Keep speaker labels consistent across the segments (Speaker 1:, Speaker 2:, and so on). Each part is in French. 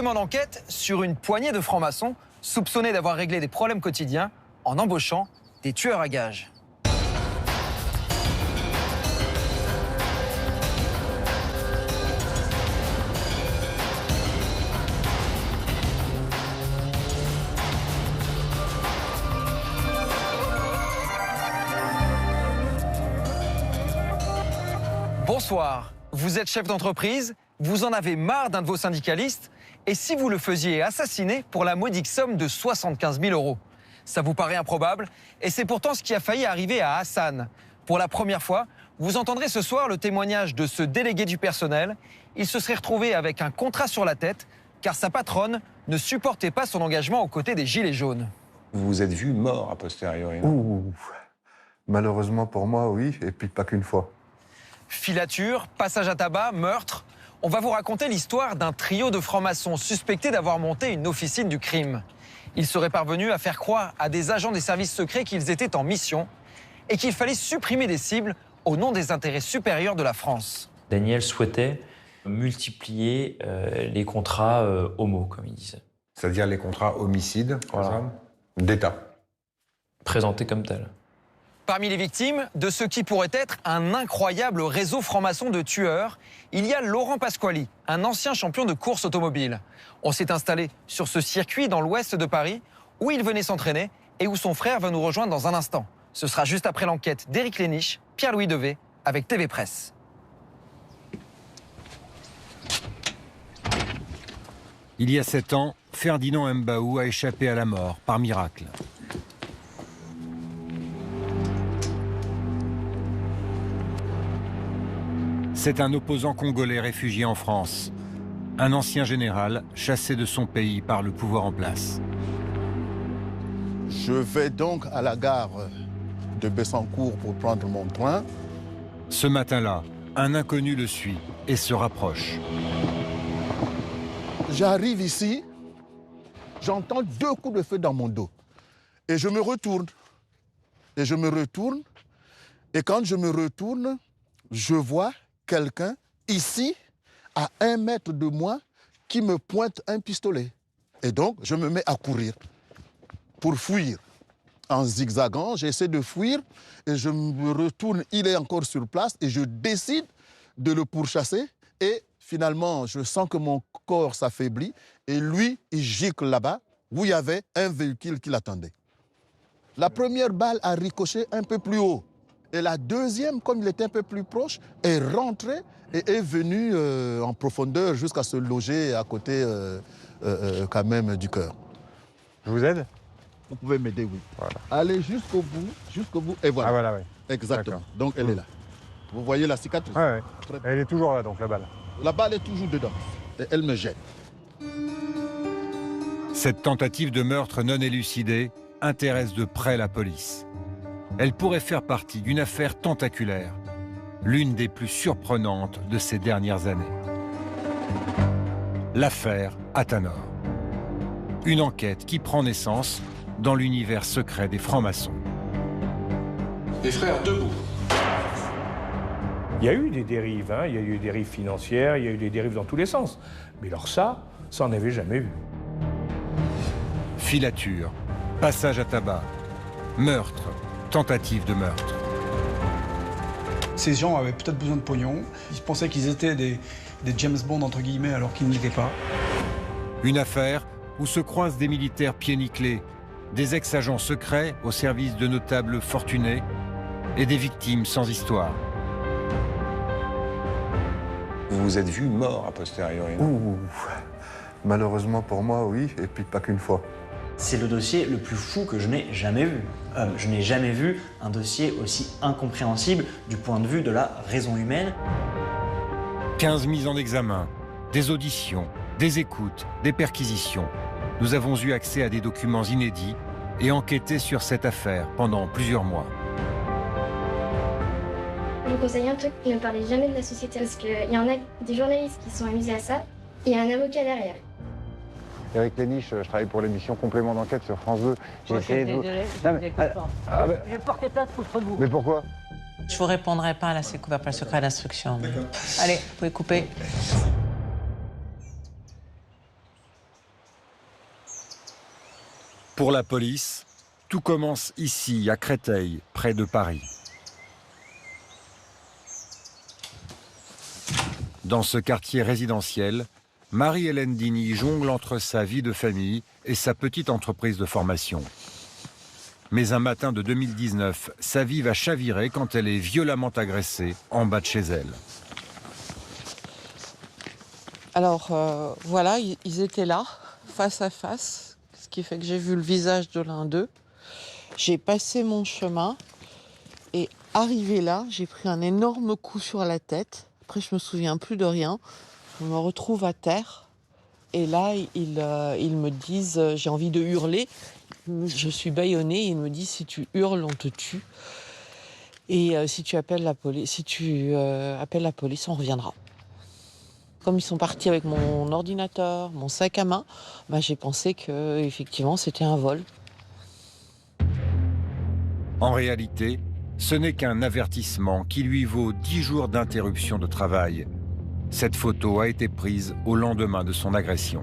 Speaker 1: Complément d'enquête sur une poignée de francs-maçons soupçonnés d'avoir réglé des problèmes quotidiens en embauchant des tueurs à gages. Bonsoir, vous êtes chef d'entreprise, vous en avez marre d'un de vos syndicalistes, et si vous le faisiez assassiner pour la modique somme de 75 000 €? Ça vous paraît improbable, et c'est pourtant ce qui a failli arriver à Hassan. Pour la première fois, vous entendrez ce soir le témoignage de ce délégué du personnel. Il se serait retrouvé avec un contrat sur la tête, car sa patronne ne supportait pas son engagement aux côtés des Gilets jaunes.
Speaker 2: Vous vous êtes vu mort a posteriori, non ?
Speaker 3: Ouh, malheureusement pour moi, oui, et puis pas qu'une fois.
Speaker 1: Filature, passage à tabac, meurtre. On va vous raconter l'histoire d'un trio de francs-maçons suspectés d'avoir monté une officine du crime. Ils seraient parvenus à faire croire à des agents des services secrets qu'ils étaient en mission et qu'il fallait supprimer des cibles au nom des intérêts supérieurs de la France.
Speaker 4: Daniel souhaitait multiplier les contrats homo, comme il disait.
Speaker 2: C'est-à-dire les contrats homicides,
Speaker 4: Voilà.
Speaker 2: d'État.
Speaker 4: Présentés comme tels.
Speaker 1: Parmi les victimes de ce qui pourrait être un incroyable réseau franc-maçon de tueurs, il y a Laurent Pasquali, un ancien champion de course automobile. On s'est installé sur ce circuit dans l'ouest de Paris, où il venait s'entraîner et où son frère va nous rejoindre dans un instant. Ce sera juste après l'enquête d'Éric Léniche, Pierre-Louis Devet, avec TV Presse.
Speaker 5: Il y a 7 ans, Ferdinand Mbaou a échappé à la mort par miracle. C'est un opposant congolais réfugié en France, un ancien général chassé de son pays par le pouvoir en place.
Speaker 6: Je vais donc à la gare de Bessancourt pour prendre mon train.
Speaker 5: Ce matin-là, un inconnu le suit et se rapproche.
Speaker 6: J'arrive ici, j'entends 2 coups de feu dans mon dos. Et je me retourne. Et je me retourne. Et quand je me retourne, je vois quelqu'un ici, à 1 mètre de moi, qui me pointe un pistolet. Et donc, je me mets à courir pour fuir. En zigzagant, j'essaie de fuir et je me retourne, il est encore sur place et je décide de le pourchasser. Et finalement, je sens que mon corps s'affaiblit et lui, il gicle là-bas où il y avait un véhicule qui l'attendait. La première balle a ricoché un peu plus haut. Et la deuxième, comme il était un peu plus proche, est rentrée et est venue en profondeur jusqu'à se loger à côté quand même du cœur.
Speaker 2: Je vous aide ?
Speaker 6: Vous pouvez m'aider, oui.
Speaker 2: Voilà.
Speaker 6: Allez jusqu'au bout, et voilà.
Speaker 2: Ah voilà, oui.
Speaker 6: Exactement.
Speaker 2: D'accord.
Speaker 6: Donc elle est là. Vous voyez la cicatrice?
Speaker 2: Ouais, ouais.
Speaker 6: Très bien.
Speaker 2: Elle est toujours là, donc, la balle.
Speaker 6: La balle est toujours dedans. Et elle me gêne.
Speaker 5: Cette tentative de meurtre non élucidée intéresse de près la police. Elle pourrait faire partie d'une affaire tentaculaire, l'une des plus surprenantes de ces dernières années. L'affaire Athanor. Une enquête qui prend naissance dans l'univers secret des francs-maçons.
Speaker 7: Les frères debout.
Speaker 8: Il y a eu des dérives, hein. Il y a eu des dérives financières, il y a eu des dérives dans tous les sens. Mais alors ça on n'avait jamais vu.
Speaker 5: Filature, passage à tabac, meurtre, tentative de meurtre.
Speaker 9: Ces gens avaient peut-être besoin de pognon. Ils pensaient qu'ils étaient des James Bond, entre guillemets, alors qu'ils ne l'étaient pas.
Speaker 5: Une affaire où se croisent des militaires pieds nickelés, des ex-agents secrets au service de notables fortunés et des victimes sans histoire.
Speaker 2: Vous vous êtes vu mort a posteriori, non ?
Speaker 3: Ouh, malheureusement pour moi, oui, et puis pas qu'une fois.
Speaker 10: C'est le dossier le plus fou que je n'ai jamais vu. Je n'ai jamais vu un dossier aussi incompréhensible du point de vue de la raison humaine.
Speaker 5: 15 mises en examen, des auditions, des écoutes, des perquisitions. Nous avons eu accès à des documents inédits et enquêté sur cette affaire pendant plusieurs mois.
Speaker 11: Je vous conseille un truc, ne parlez jamais de la société parce qu'il y en a des journalistes qui sont amusés à ça. Il y a un avocat derrière.
Speaker 12: Éric Léniche, je travaille pour l'émission Complément d'enquête sur France 2. J'ai essayé de...
Speaker 13: Désolé, je vais porter plainte contre vous.
Speaker 12: Mais pourquoi?
Speaker 13: Je vous répondrai pas, là, c'est couvert par le secret d'instruction. Allez, vous pouvez couper.
Speaker 5: Pour la police, tout commence ici, à Créteil, près de Paris. Dans ce quartier résidentiel, Marie-Hélène Dini jongle entre sa vie de famille et sa petite entreprise de formation. Mais un matin de 2019, sa vie va chavirer quand elle est violemment agressée en bas de chez elle.
Speaker 13: Alors voilà, ils étaient là, face à face, ce qui fait que j'ai vu le visage de l'un d'eux. J'ai passé mon chemin et arrivé là, j'ai pris un énorme coup sur la tête. Après, je me souviens plus de rien. Je me retrouve à terre et là, ils me disent, j'ai envie de hurler. Je suis bâillonnée et ils me disent, si tu hurles, on te tue. Et si tu appelles la police, on reviendra. Comme ils sont partis avec mon ordinateur, mon sac à main, j'ai pensé que effectivement c'était un vol.
Speaker 5: En réalité, ce n'est qu'un avertissement qui lui vaut 10 jours d'interruption de travail. Cette photo a été prise au lendemain de son agression.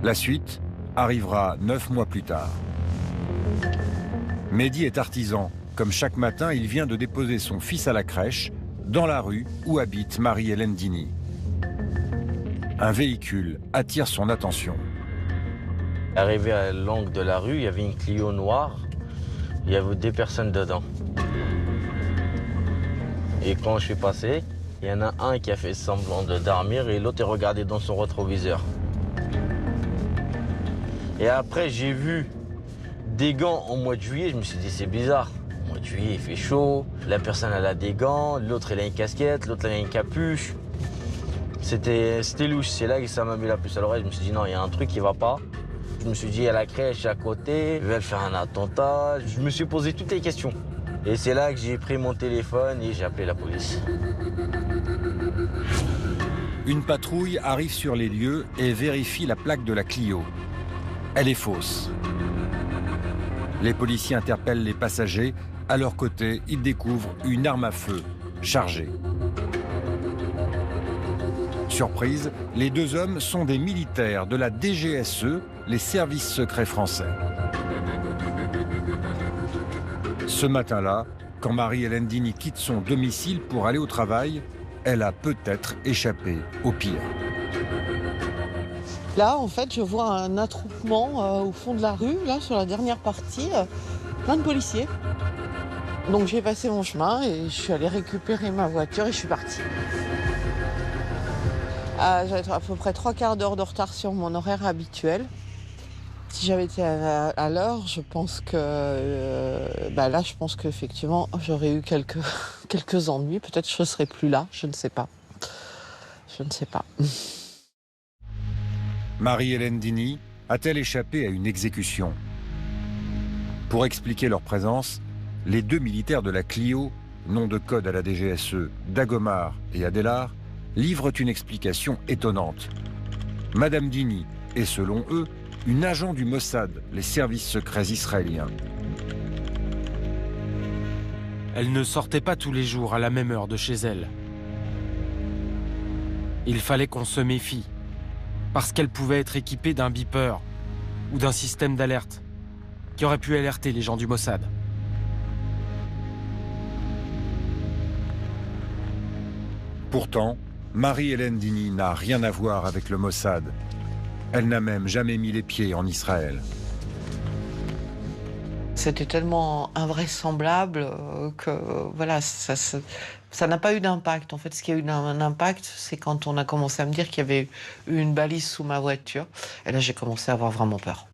Speaker 5: La suite arrivera 9 mois plus tard. Mehdi est artisan. Comme chaque matin, il vient de déposer son fils à la crèche, dans la rue où habite Marie-Hélène Dini. Un véhicule attire son attention.
Speaker 14: Arrivé à l'angle de la rue, il y avait une Clio noire. Il y avait 2 personnes dedans. Et quand je suis passé, il y en a un qui a fait semblant de dormir et l'autre est regardé dans son rétroviseur. Et après, j'ai vu des gants au mois de juillet. Je me suis dit, c'est bizarre. Au mois de juillet, il fait chaud. La personne, elle a des gants. L'autre, elle a une casquette. L'autre, elle a une capuche. C'était louche. C'est là que ça m'a mis la puce à l'oreille. Je me suis dit, non, il y a un truc qui va pas. Je me suis dit, il y a la crèche à côté. Ils veulent faire un attentat. Je me suis posé toutes les questions. Et c'est là que j'ai pris mon téléphone et j'ai appelé la police.
Speaker 5: Une patrouille arrive sur les lieux et vérifie la plaque de la Clio. Elle est fausse. Les policiers interpellent les passagers. À leur côté, ils découvrent une arme à feu chargée. Surprise, les 2 hommes sont des militaires de la DGSE, les services secrets français. Ce matin-là, quand Marie-Hélène Dini quitte son domicile pour aller au travail, elle a peut-être échappé au pire.
Speaker 13: Là, en fait, je vois un attroupement au fond de la rue, là, sur la dernière partie, plein de policiers. Donc j'ai passé mon chemin et je suis allée récupérer ma voiture et je suis partie. J'avais à peu près 3/4 d'heure de retard sur mon horaire habituel. Si j'avais été à l'heure, je pense que là, je pense qu'effectivement, j'aurais eu quelques ennuis. Peut-être que je ne serais plus là, je ne sais pas. Je ne sais pas.
Speaker 5: Marie-Hélène Dini a-t-elle échappé à une exécution? Pour expliquer leur présence, les 2 militaires de la Clio, nom de code à la DGSE, Dagomar et Adélard, livrent une explication étonnante. Madame Dini est, selon eux, une agent du Mossad, les services secrets israéliens.
Speaker 15: Elle ne sortait pas tous les jours à la même heure de chez elle. Il fallait qu'on se méfie, parce qu'elle pouvait être équipée d'un beeper ou d'un système d'alerte qui aurait pu alerter les gens du Mossad.
Speaker 5: Pourtant, Marie-Hélène Dini n'a rien à voir avec le Mossad. Elle n'a même jamais mis les pieds en Israël.
Speaker 13: C'était tellement invraisemblable que voilà, ça n'a pas eu d'impact. En fait, ce qui a eu un impact, c'est quand on a commencé à me dire qu'il y avait eu une balise sous ma voiture. Et là, j'ai commencé à avoir vraiment peur.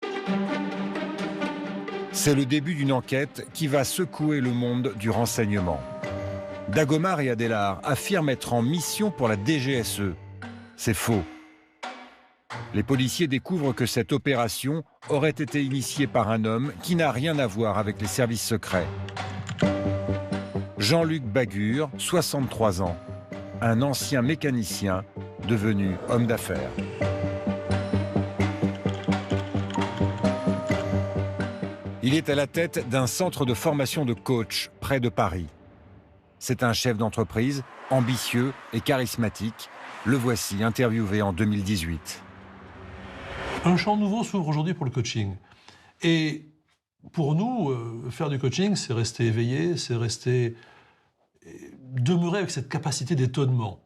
Speaker 5: C'est le début d'une enquête qui va secouer le monde du renseignement. Dagomar et Adélard affirment être en mission pour la DGSE. C'est faux. Les policiers découvrent que cette opération aurait été initiée par un homme qui n'a rien à voir avec les services secrets. Jean-Luc Bagur, 63 ans, un ancien mécanicien devenu homme d'affaires. Il est à la tête d'un centre de formation de coach près de Paris. C'est un chef d'entreprise ambitieux et charismatique. Le voici interviewé en 2018.
Speaker 16: Un champ nouveau s'ouvre aujourd'hui pour le coaching. Et pour nous, faire du coaching, c'est rester éveillé, c'est demeurer avec cette capacité d'étonnement.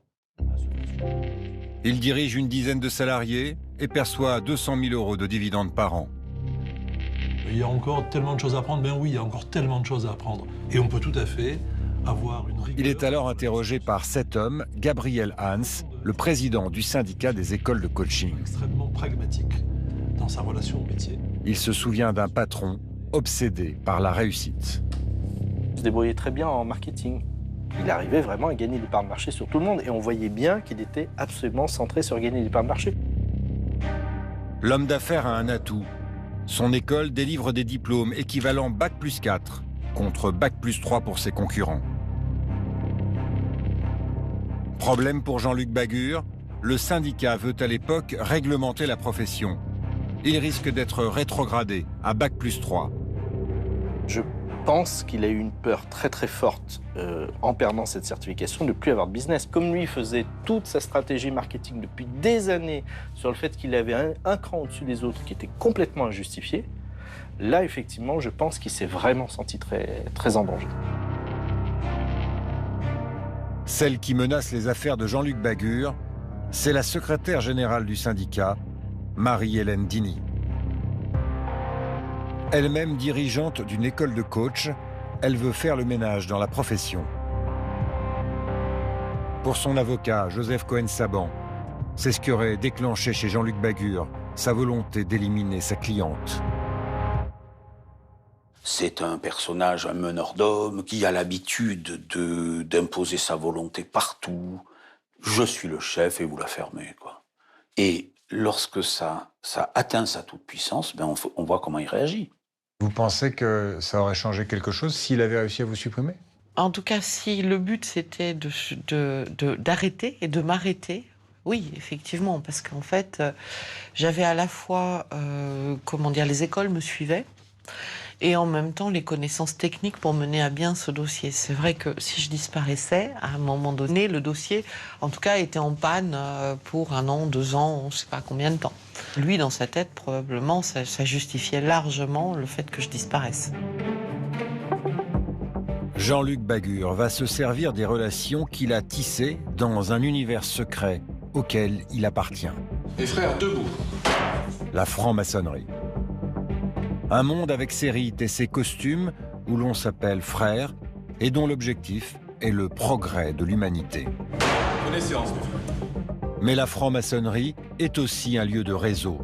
Speaker 5: Il dirige une dizaine de salariés et perçoit 200 000 € de dividendes par an.
Speaker 16: Il y a encore tellement de choses à apprendre. Ben oui, il y a encore tellement de choses à apprendre. Et on peut tout à fait avoir une rigueur.
Speaker 5: Il est alors interrogé par cet homme, Gabriel Hans, le président du syndicat des écoles de coaching.
Speaker 16: Extrêmement pragmatique dans sa relation au métier.
Speaker 5: Il se souvient d'un patron obsédé par la réussite.
Speaker 17: Il se débrouillait très bien en marketing. Il arrivait vraiment à gagner des parts de marché sur tout le monde et on voyait bien qu'il était absolument centré sur gagner des parts de marché.
Speaker 5: L'homme d'affaires a un atout. Son école délivre des diplômes équivalents Bac+4 contre Bac+3 pour ses concurrents. Problème pour Jean-Luc Bagur, le syndicat veut à l'époque réglementer la profession. Il risque d'être rétrogradé à Bac+3.
Speaker 17: Je pense qu'il a eu une peur très très forte en perdant cette certification de ne plus avoir de business. Comme lui faisait toute sa stratégie marketing depuis des années sur le fait qu'il avait un cran au-dessus des autres qui était complètement injustifié, là effectivement je pense qu'il s'est vraiment senti très, très en danger.
Speaker 5: Celle qui menace les affaires de Jean-Luc Bagur, c'est la secrétaire générale du syndicat, Marie-Hélène Dini. Elle-même dirigeante d'une école de coach, elle veut faire le ménage dans la profession. Pour son avocat, Joseph Cohen-Saban, c'est ce qui aurait déclenché chez Jean-Luc Bagur sa volonté d'éliminer sa cliente.
Speaker 18: C'est un personnage, un meneur d'hommes, qui a l'habitude d'imposer sa volonté partout. Je suis le chef et vous la fermez, quoi. Et lorsque ça atteint sa toute-puissance, ben on voit comment il réagit.
Speaker 2: Vous pensez que ça aurait changé quelque chose s'il avait réussi à vous supprimer?
Speaker 13: En tout cas, si le but c'était d'arrêter et de m'arrêter, oui, effectivement, parce qu'en fait, j'avais à la fois, les écoles me suivaient, et en même temps les connaissances techniques pour mener à bien ce dossier. C'est vrai que si je disparaissais, à un moment donné, le dossier, en tout cas, était en panne pour 1 an, 2 ans, on ne sait pas combien de temps. Lui, dans sa tête, probablement, ça justifiait largement le fait que je disparaisse.
Speaker 5: Jean-Luc Bagur va se servir des relations qu'il a tissées dans un univers secret auquel il appartient.
Speaker 7: Les frères debout.
Speaker 5: La franc-maçonnerie. Un monde avec ses rites et ses costumes où l'on s'appelle frère et dont l'objectif est le progrès de l'humanité.
Speaker 7: Prenez séance, mes frères.
Speaker 5: Mais la franc-maçonnerie est aussi un lieu de réseau.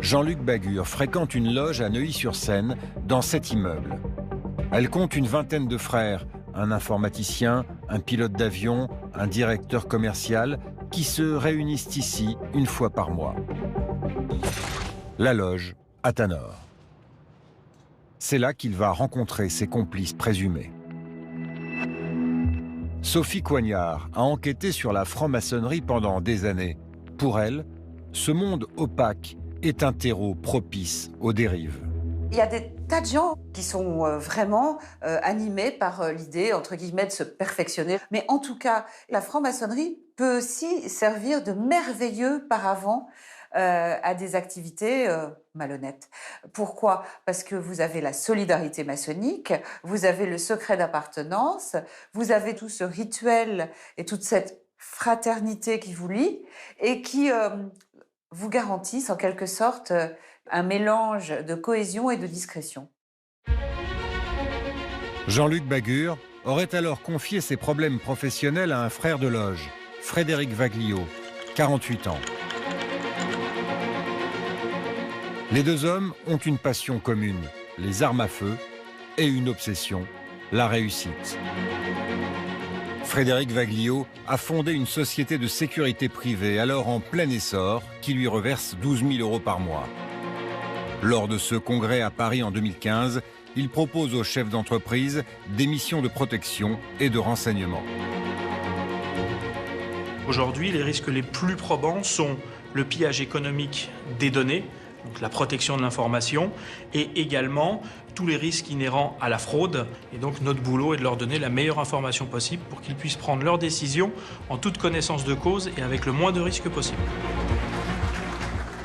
Speaker 5: Jean-Luc Bagur fréquente une loge à Neuilly-sur-Seine, dans cet immeuble. Elle compte une vingtaine de frères, un informaticien, un pilote d'avion, un directeur commercial, qui se réunissent ici 1 fois par mois. La loge Athanor. C'est là qu'il va rencontrer ses complices présumés. Sophie Coignard a enquêté sur la franc-maçonnerie pendant des années. Pour elle, ce monde opaque est un terreau propice aux dérives.
Speaker 19: Il y a des tas de gens qui sont vraiment animés par l'idée, entre guillemets, de se perfectionner. Mais en tout cas, la franc-maçonnerie peut aussi servir de merveilleux paravent à des activités malhonnêtes. Pourquoi? Parce que vous avez la solidarité maçonnique, vous avez le secret d'appartenance, vous avez tout ce rituel et toute cette fraternité qui vous lie et qui vous garantissent en quelque sorte un mélange de cohésion et de discrétion.
Speaker 5: Jean-Luc Bagur aurait alors confié ses problèmes professionnels à un frère de loge, Frédéric Vaglio, 48 ans. Les deux hommes ont une passion commune, les armes à feu, et une obsession, la réussite. Frédéric Vaglio a fondé une société de sécurité privée, alors en plein essor, qui lui reverse 12 000 € par mois. Lors de ce congrès à Paris en 2015, il propose aux chefs d'entreprise des missions de protection et de renseignement.
Speaker 20: Aujourd'hui, les risques les plus probants sont le pillage économique des données, donc la protection de l'information, et également tous les risques inhérents à la fraude. Et donc notre boulot est de leur donner la meilleure information possible pour qu'ils puissent prendre leurs décisions en toute connaissance de cause et avec le moins de risques possible.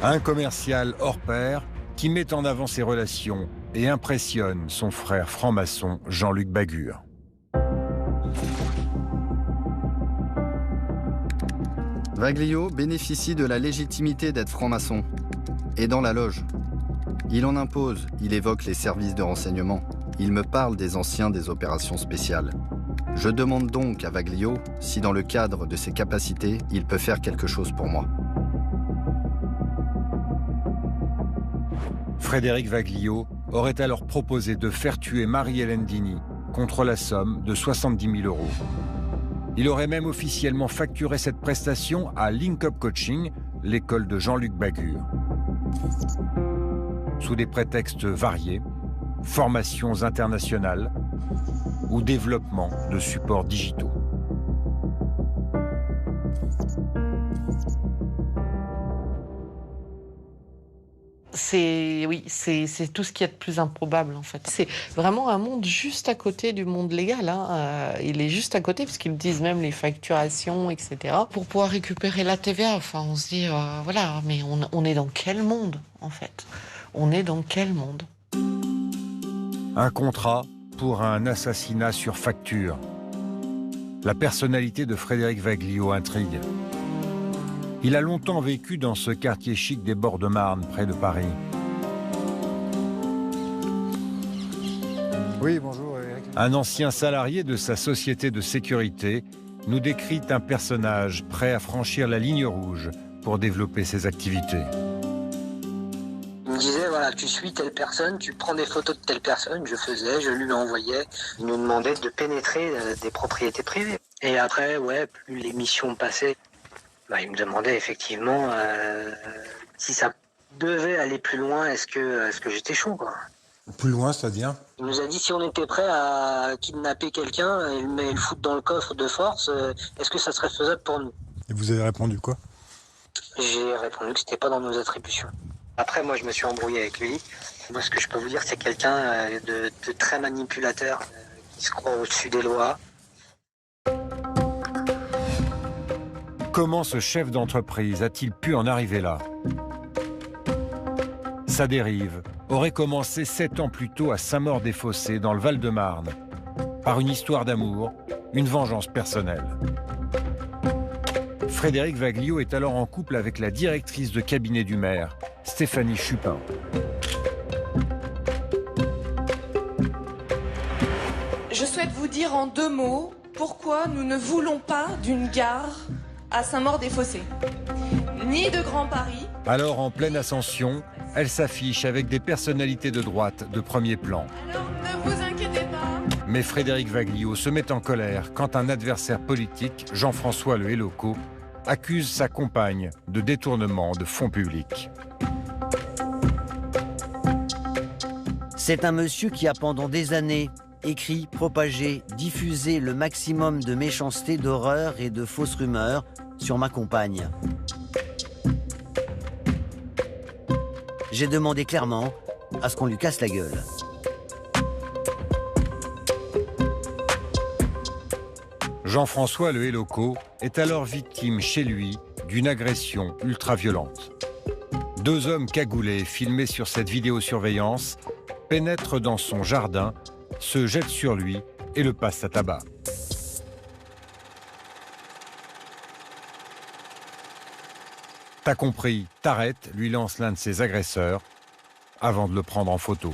Speaker 5: Un commercial hors pair qui met en avant ses relations et impressionne son frère franc-maçon Jean-Luc Bagur.
Speaker 21: Vaglio bénéficie de la légitimité d'être franc-maçon. Et dans la loge. Il en impose, il évoque les services de renseignement. Il me parle des anciens des opérations spéciales. Je demande donc à Vaglio si dans le cadre de ses capacités, il peut faire quelque chose pour moi.
Speaker 5: Frédéric Vaglio aurait alors proposé de faire tuer Marie-Hélène Dini contre la somme de 70 000 €. Il aurait même officiellement facturé cette prestation à Link Up Coaching, l'école de Jean-Luc Bagur. Sous des prétextes variés, formations internationales ou développement de supports digitaux.
Speaker 13: C'est tout ce qu'il y a de plus improbable en fait. C'est vraiment un monde juste à côté du monde légal. Hein. Il est juste à côté parce qu'ils disent même les facturations, etc. Pour pouvoir récupérer la TVA, enfin on se dit voilà, mais on est dans quel monde en fait? On est dans quel monde?
Speaker 5: Un contrat pour un assassinat sur facture. La personnalité de Frédéric Vaglio intrigue. Il a longtemps vécu dans ce quartier chic des bords de Marne, près de Paris.
Speaker 12: Oui, bonjour Eric.
Speaker 5: Un ancien salarié de sa société de sécurité nous décrit un personnage prêt à franchir la ligne rouge pour développer ses activités.
Speaker 22: Il me disait, voilà, tu suis telle personne, tu prends des photos de telle personne, je faisais, je lui envoyais. Il nous demandait de pénétrer des propriétés privées. Et après, ouais, plus les missions passaient, il me demandait effectivement si ça devait aller plus loin, est-ce que j'étais chaud, quoi.
Speaker 2: Plus loin, c'est-à-dire?
Speaker 22: Il nous a dit si on était prêt à kidnapper quelqu'un et le foutre dans le coffre de force, est-ce que ça serait faisable pour nous?
Speaker 2: Et vous avez répondu quoi?
Speaker 22: J'ai répondu que c'était pas dans nos attributions. Après, moi, je me suis embrouillé avec lui. Moi, ce que je peux vous dire, c'est quelqu'un de très manipulateur, qui se croit au-dessus des lois.
Speaker 5: Comment ce chef d'entreprise a-t-il pu en arriver là? Sa dérive aurait commencé 7 ans plus tôt à Saint-Maur-des-Fossés, dans le Val-de-Marne, par une histoire d'amour, une vengeance personnelle. Frédéric Vaglio est alors en couple avec la directrice de cabinet du maire, Stéphanie Chupin.
Speaker 23: Je souhaite vous dire en 2 mots pourquoi nous ne voulons pas d'une gare à Saint-Maur-des-Fossés, ni de Grand Paris.
Speaker 5: Alors, en pleine ascension, elle s'affiche avec des personnalités de droite de premier plan.
Speaker 23: Alors, ne vous inquiétez pas.
Speaker 5: Mais Frédéric Vaglio se met en colère quand un adversaire politique, Jean-François Le Helloco, accuse sa compagne de détournement de fonds publics.
Speaker 24: C'est un monsieur qui a pendant des années écrit, propagé, diffusé le maximum de méchanceté, d'horreur et de fausses rumeurs sur ma compagne. J'ai demandé clairement à ce qu'on lui casse la gueule.
Speaker 5: Jean-François Le Helloco est alors victime chez lui d'une agression ultra-violente. 2 hommes cagoulés filmés sur cette vidéosurveillance pénètrent dans son jardin, se jettent sur lui et le passent à tabac. T'as compris, t'arrêtes, lui lance l'un de ses agresseurs, avant de le prendre en photo.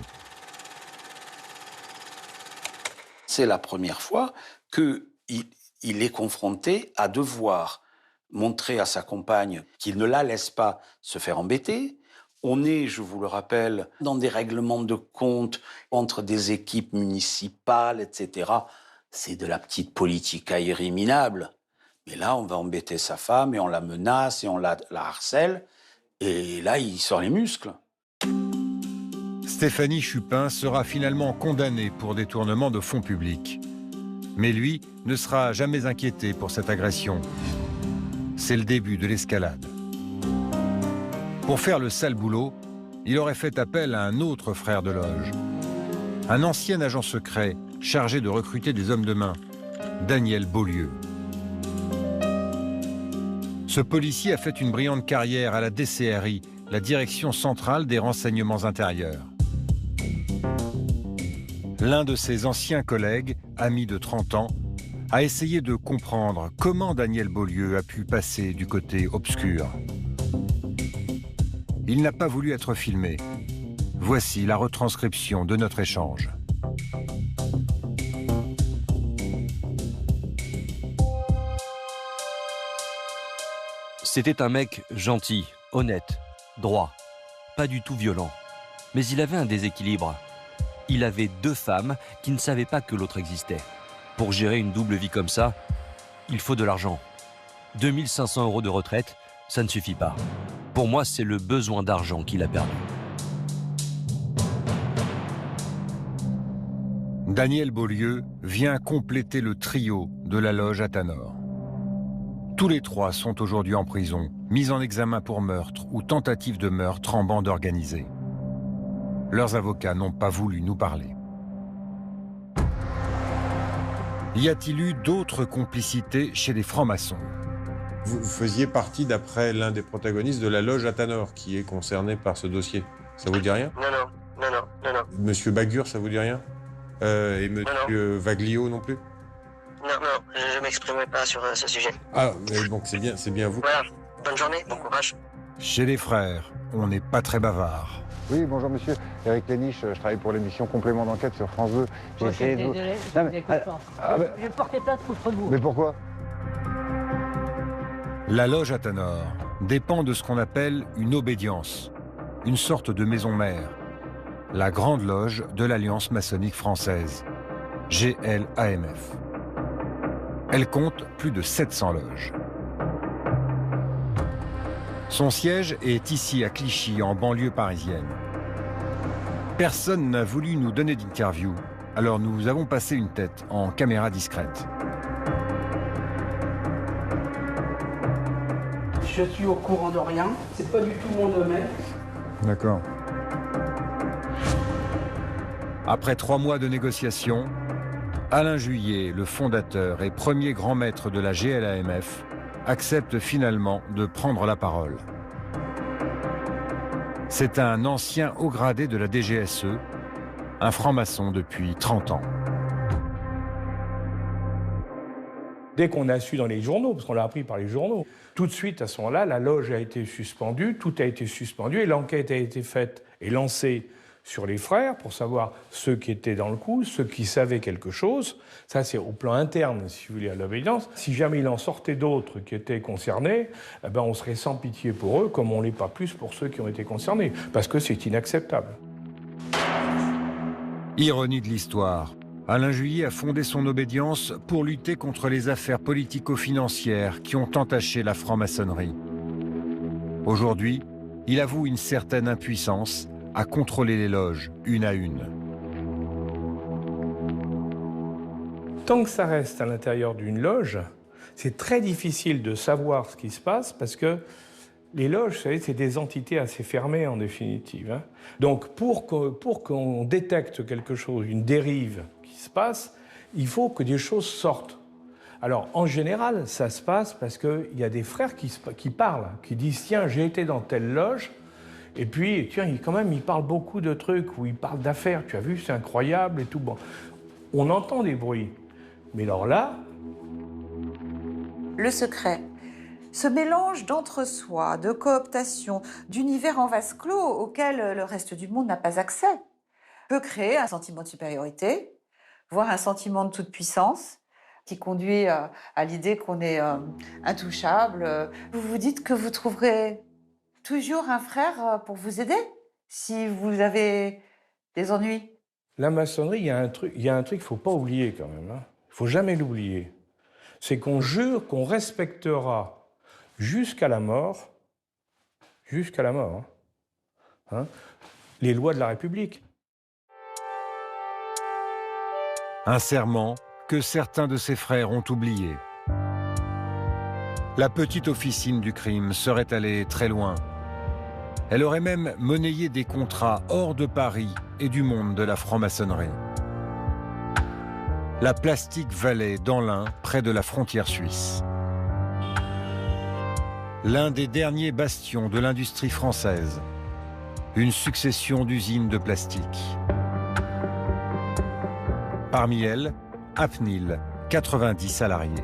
Speaker 18: C'est la première fois qu'il est confronté à devoir montrer à sa compagne qu'il ne la laisse pas se faire embêter. On est, je vous le rappelle, dans des règlements de compte entre des équipes municipales, etc. C'est de la petite politicaillerie minable. Mais là, on va embêter sa femme et on la menace et on la harcèle. Et là, il sort les muscles.
Speaker 5: Stéphanie Chupin sera finalement condamnée pour détournement de fonds publics. Mais lui ne sera jamais inquiété pour cette agression. C'est le début de l'escalade. Pour faire le sale boulot, il aurait fait appel à un autre frère de loge. Un ancien agent secret chargé de recruter des hommes de main, Daniel Beaulieu. Ce policier a fait une brillante carrière à la DCRI la direction centrale des renseignements intérieurs. L'un de ses anciens collègues, ami de 30 ans, a essayé de comprendre comment Daniel Beaulieu a pu passer du côté obscur. Il n'a pas voulu être filmé. Voici la retranscription de notre échange.
Speaker 1: C'était un mec gentil, honnête, droit, pas du tout violent. Mais il avait un déséquilibre. Il avait 2 femmes qui ne savaient pas que l'autre existait. Pour gérer une double vie comme ça, il faut de l'argent. 2 500 € de retraite, ça ne suffit pas. Pour moi, c'est le besoin d'argent qu'il a perdu.
Speaker 5: Daniel Beaulieu vient compléter le trio de la loge Athanor. Tous les 3 sont aujourd'hui en prison, mis en examen pour meurtre ou tentative de meurtre en bande organisée. Leurs avocats n'ont pas voulu nous parler. Y a-t-il eu d'autres complicités chez les francs-maçons?
Speaker 2: Vous faisiez partie, d'après l'un des protagonistes, de la loge Athanor, qui est concerné par ce dossier. Ça vous dit rien?
Speaker 22: Non.
Speaker 2: Monsieur Bagur, ça vous dit rien? Et monsieur Vaglio non plus?
Speaker 22: Non, je ne m'exprimerai pas sur ce sujet.
Speaker 2: Ah, mais donc c'est bien vous.
Speaker 22: Voilà, bonne journée, bon courage.
Speaker 5: Chez les frères, on n'est pas très bavard.
Speaker 12: Oui, bonjour monsieur. Éric Léniche, je travaille pour l'émission Complément d'enquête sur France 2.
Speaker 4: Je suis désolé, je ne t'écoute pas. Je vais porter plainte contre vous.
Speaker 12: Mais pourquoi?
Speaker 5: La loge Athanor dépend de ce qu'on appelle une obédience, une sorte de maison mère, la grande loge de l'Alliance maçonnique française, GLAMF. Elle compte plus de 700 loges. Son siège est ici à Clichy, en banlieue parisienne. Personne n'a voulu nous donner d'interview, alors nous avons passé une tête en caméra discrète.
Speaker 9: Je suis au courant de rien, c'est pas du tout mon domaine.
Speaker 2: D'accord.
Speaker 5: Après 3 mois de négociations, Alain Juillet, le fondateur et premier grand maître de la GLAMF, accepte finalement de prendre la parole. C'est un ancien haut gradé de la DGSE, un franc-maçon depuis 30 ans.
Speaker 6: Dès qu'on a su dans les journaux, parce qu'on l'a appris par les journaux, tout de suite à ce moment-là, la loge a été suspendue, tout a été suspendu et l'enquête a été faite et lancée sur les frères pour savoir ceux qui étaient dans le coup, ceux qui savaient quelque chose. Ça, c'est au plan interne, si vous voulez, à l'obédience. Si jamais il en sortait d'autres qui étaient concernés, eh ben, on serait sans pitié pour eux, comme on l'est pas plus pour ceux qui ont été concernés, parce que c'est inacceptable.
Speaker 5: Ironie de l'histoire, Alain Juillet a fondé son obédience pour lutter contre les affaires politico-financières qui ont entaché la franc-maçonnerie. Aujourd'hui, il avoue une certaine impuissance à contrôler les loges, une à une.
Speaker 6: Tant que ça reste à l'intérieur d'une loge, c'est très difficile de savoir ce qui se passe parce que les loges, vous savez, c'est des entités assez fermées en définitive. Hein. Donc pour qu'on détecte quelque chose, une dérive qui se passe, il faut que des choses sortent. Alors en général, ça se passe parce qu'il y a des frères qui parlent, qui disent « Tiens, j'ai été dans telle loge ». Et puis, tiens, quand même, il parle beaucoup de trucs, où il parle d'affaires, tu as vu, c'est incroyable et tout. Bon, on entend des bruits. Mais alors là...
Speaker 19: Le secret, ce mélange d'entre-soi, de cooptation, d'univers en vase clos auquel le reste du monde n'a pas accès, peut créer un sentiment de supériorité, voire un sentiment de toute puissance, qui conduit à l'idée qu'on est intouchable. Vous vous dites que vous trouverez toujours un frère pour vous aider si vous avez des ennuis.
Speaker 6: La maçonnerie, il y a un truc qu'il ne faut pas oublier quand même. Hein. Il ne faut jamais l'oublier. C'est qu'on jure qu'on respectera jusqu'à la mort, hein, les lois de la République.
Speaker 5: Un serment que certains de ses frères ont oublié. La petite officine du crime serait allée très loin. Elle aurait même monnayé des contrats hors de Paris et du monde de la franc-maçonnerie. La Plastique Valley dans l'Ain, près de la frontière suisse. l'un des derniers bastions de l'industrie française. Une succession d'usines de plastique. Parmi elles, Apnil, 90 salariés.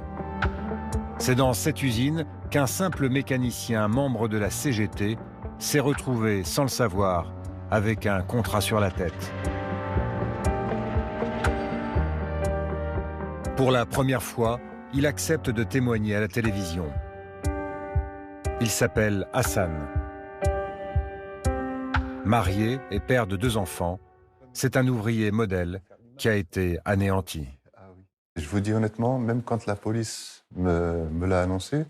Speaker 5: C'est dans cette usine qu'un simple mécanicien membre de la CGT s'est retrouvé, sans le savoir, avec un contrat sur la tête. Pour la première fois, il accepte de témoigner à la télévision. Il s'appelle Hassan. Marié et père de 2 enfants, c'est un ouvrier modèle qui a été anéanti.
Speaker 3: Je vous dis honnêtement, même quand la police me l'a annoncé,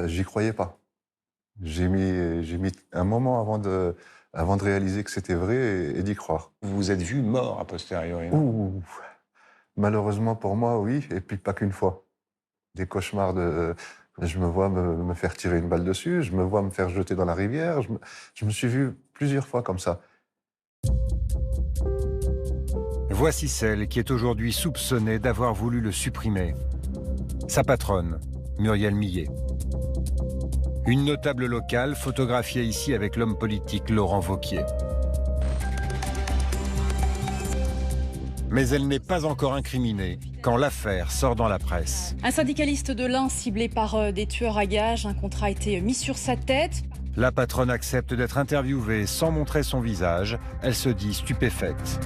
Speaker 3: j'y croyais pas. J'ai mis un moment avant de réaliser que c'était vrai et d'y croire.
Speaker 2: Vous vous êtes vu mort a posteriori?
Speaker 3: Malheureusement pour moi, oui, et puis pas qu'une fois. Des cauchemars je me vois me faire tirer une balle dessus, je me vois me faire jeter dans la rivière, je me suis vu plusieurs fois comme ça.
Speaker 5: Voici celle qui est aujourd'hui soupçonnée d'avoir voulu le supprimer. Sa patronne, Muriel Millet. Une notable locale photographiée ici avec l'homme politique Laurent Wauquiez. Mais elle n'est pas encore incriminée quand l'affaire sort dans la presse.
Speaker 8: Un syndicaliste de l'Ain ciblé par des tueurs à gages, un contrat a été mis sur sa tête.
Speaker 5: La patronne accepte d'être interviewée sans montrer son visage. Elle se dit stupéfaite.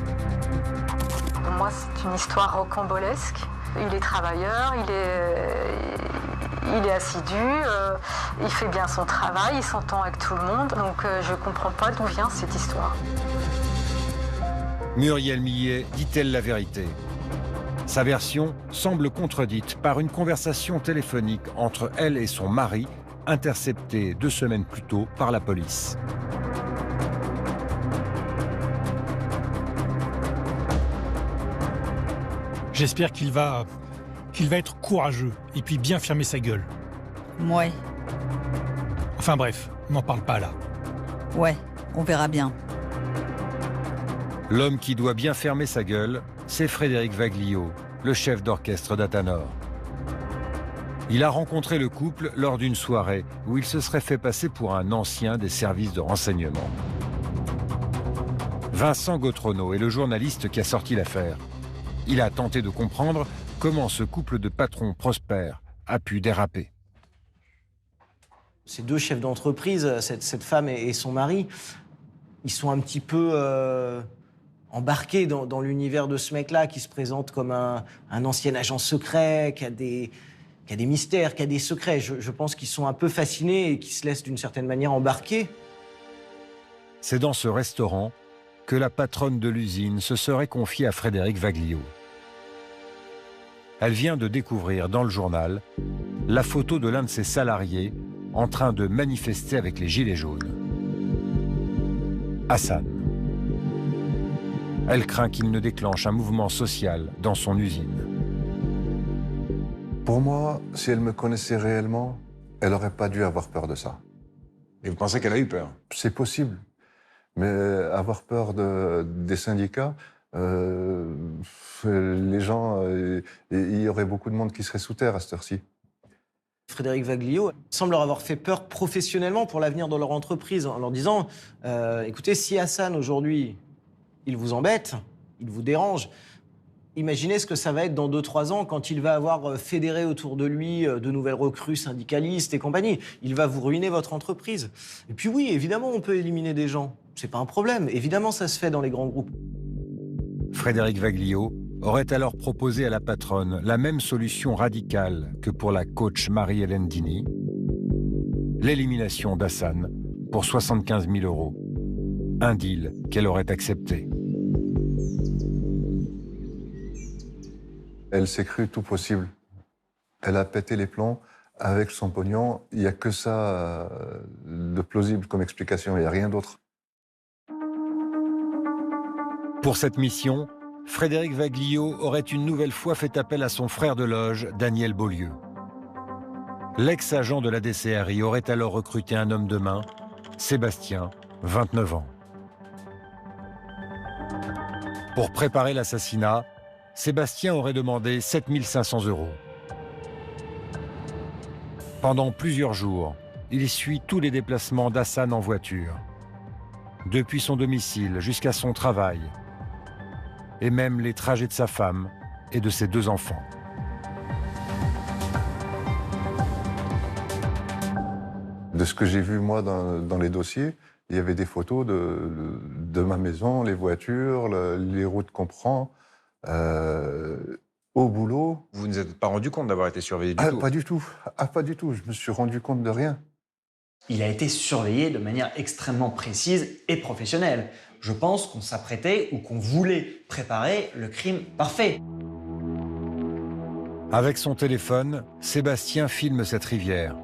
Speaker 10: Moi, c'est une histoire rocambolesque. Il est travailleur, il est assidu, il fait bien son travail, il s'entend avec tout le monde. Donc je ne comprends pas d'où vient cette histoire.
Speaker 5: Muriel Millet dit-elle la vérité? Sa version semble contredite par une conversation téléphonique entre elle et son mari, interceptée 2 semaines plus tôt par la police.
Speaker 9: J'espère qu'il va être courageux et puis bien fermer sa gueule.
Speaker 11: Ouais.
Speaker 9: Enfin bref, on n'en parle pas là.
Speaker 11: Ouais, on verra bien.
Speaker 5: L'homme qui doit bien fermer sa gueule, c'est Frédéric Vaglio, le chef d'orchestre d'Athanor. Il a rencontré le couple lors d'une soirée où il se serait fait passer pour un ancien des services de renseignement. Vincent Gautrono est le journaliste qui a sorti l'affaire. Il a tenté de comprendre comment ce couple de patrons prospères a pu déraper.
Speaker 14: Ces 2 chefs d'entreprise, cette femme et son mari, ils sont un petit peu embarqués dans l'univers de ce mec-là qui se présente comme un ancien agent secret, qui a des mystères, qui a des secrets. Je pense qu'ils sont un peu fascinés et qui se laissent d'une certaine manière embarquer.
Speaker 5: C'est dans ce restaurant que la patronne de l'usine se serait confiée à Frédéric Vaglio. Elle vient de découvrir dans le journal la photo de l'un de ses salariés en train de manifester avec les gilets jaunes. Hassan. Elle craint qu'il ne déclenche un mouvement social dans son usine.
Speaker 3: Pour moi, si elle me connaissait réellement, elle n'aurait pas dû avoir peur de ça.
Speaker 2: Et vous pensez qu'elle a eu peur?
Speaker 3: C'est possible. Mais avoir peur des syndicats, les gens, il y aurait beaucoup de monde qui serait sous terre à cette heure-ci.
Speaker 14: Frédéric Vaglio semble leur avoir fait peur professionnellement pour l'avenir de leur entreprise en leur disant écoutez, si Hassan aujourd'hui, il vous embête, il vous dérange, imaginez ce que ça va être dans 2-3 ans quand il va avoir fédéré autour de lui de nouvelles recrues syndicalistes et compagnie. Il va vous ruiner votre entreprise. Et puis oui, évidemment, on peut éliminer des gens. C'est pas un problème. Évidemment, ça se fait dans les grands groupes.
Speaker 5: Frédéric Vaglio aurait alors proposé à la patronne la même solution radicale que pour la coach Marie-Hélène Dini, l'élimination d'Hassan pour 75 000 €. Un deal qu'elle aurait accepté.
Speaker 3: Elle s'est crue tout possible. Elle a pété les plombs avec son pognon. Il n'y a que ça de plausible comme explication, il n'y a rien d'autre.
Speaker 5: Pour cette mission, Frédéric Vaglio aurait une nouvelle fois fait appel à son frère de loge, Daniel Beaulieu. L'ex-agent de la DCRI aurait alors recruté un homme de main, Sébastien, 29 ans. Pour préparer l'assassinat, Sébastien aurait demandé 7 500 €. Pendant plusieurs jours, il suit tous les déplacements d'Hassan en voiture. Depuis son domicile jusqu'à son travail. Et même les trajets de sa femme et de ses 2 enfants.
Speaker 3: De ce que j'ai vu, moi, dans les dossiers, il y avait des photos de ma maison, les voitures, les routes qu'on prend, au boulot.
Speaker 2: Vous ne vous êtes pas rendu compte d'avoir été surveillé du tout?
Speaker 3: Pas du tout. Pas du tout. Je me suis rendu compte de rien.
Speaker 7: Il a été surveillé de manière extrêmement précise et professionnelle. Je pense qu'on s'apprêtait ou qu'on voulait préparer le crime parfait.
Speaker 5: Avec son téléphone, Sébastien filme cette rivière.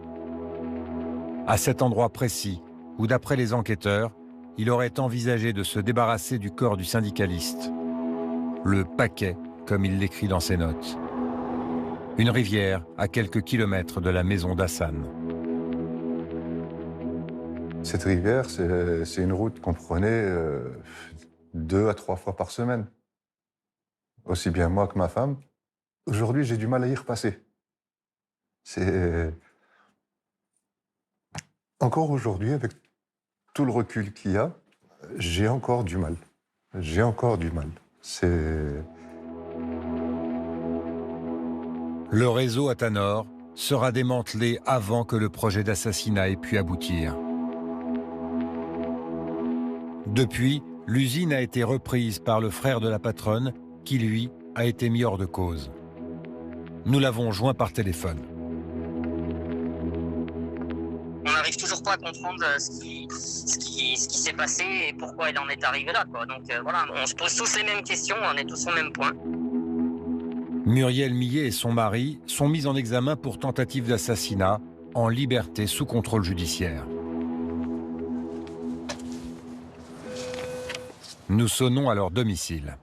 Speaker 5: À cet endroit précis, où d'après les enquêteurs, il aurait envisagé de se débarrasser du corps du syndicaliste. Le paquet, comme il l'écrit dans ses notes. Une rivière à quelques kilomètres de la maison d'Hassan.
Speaker 3: Cette rivière, c'est une route qu'on prenait 2 à 3 fois par semaine. Aussi bien moi que ma femme. Aujourd'hui, j'ai du mal à y repasser. Encore aujourd'hui, avec tout le recul qu'il y a, j'ai encore du mal. J'ai encore du mal.
Speaker 5: Le réseau Athanor sera démantelé avant que le projet d'assassinat ait pu aboutir. Depuis, l'usine a été reprise par le frère de la patronne, qui lui a été mis hors de cause. Nous l'avons joint par téléphone.
Speaker 15: On n'arrive toujours pas à comprendre ce qui s'est passé et pourquoi il en est arrivé là, quoi. Donc voilà, on se pose tous les mêmes questions, on est tous au même point.
Speaker 5: Muriel Millet et son mari sont mis en examen pour tentative d'assassinat en liberté sous contrôle judiciaire. Nous sonnons à leur domicile.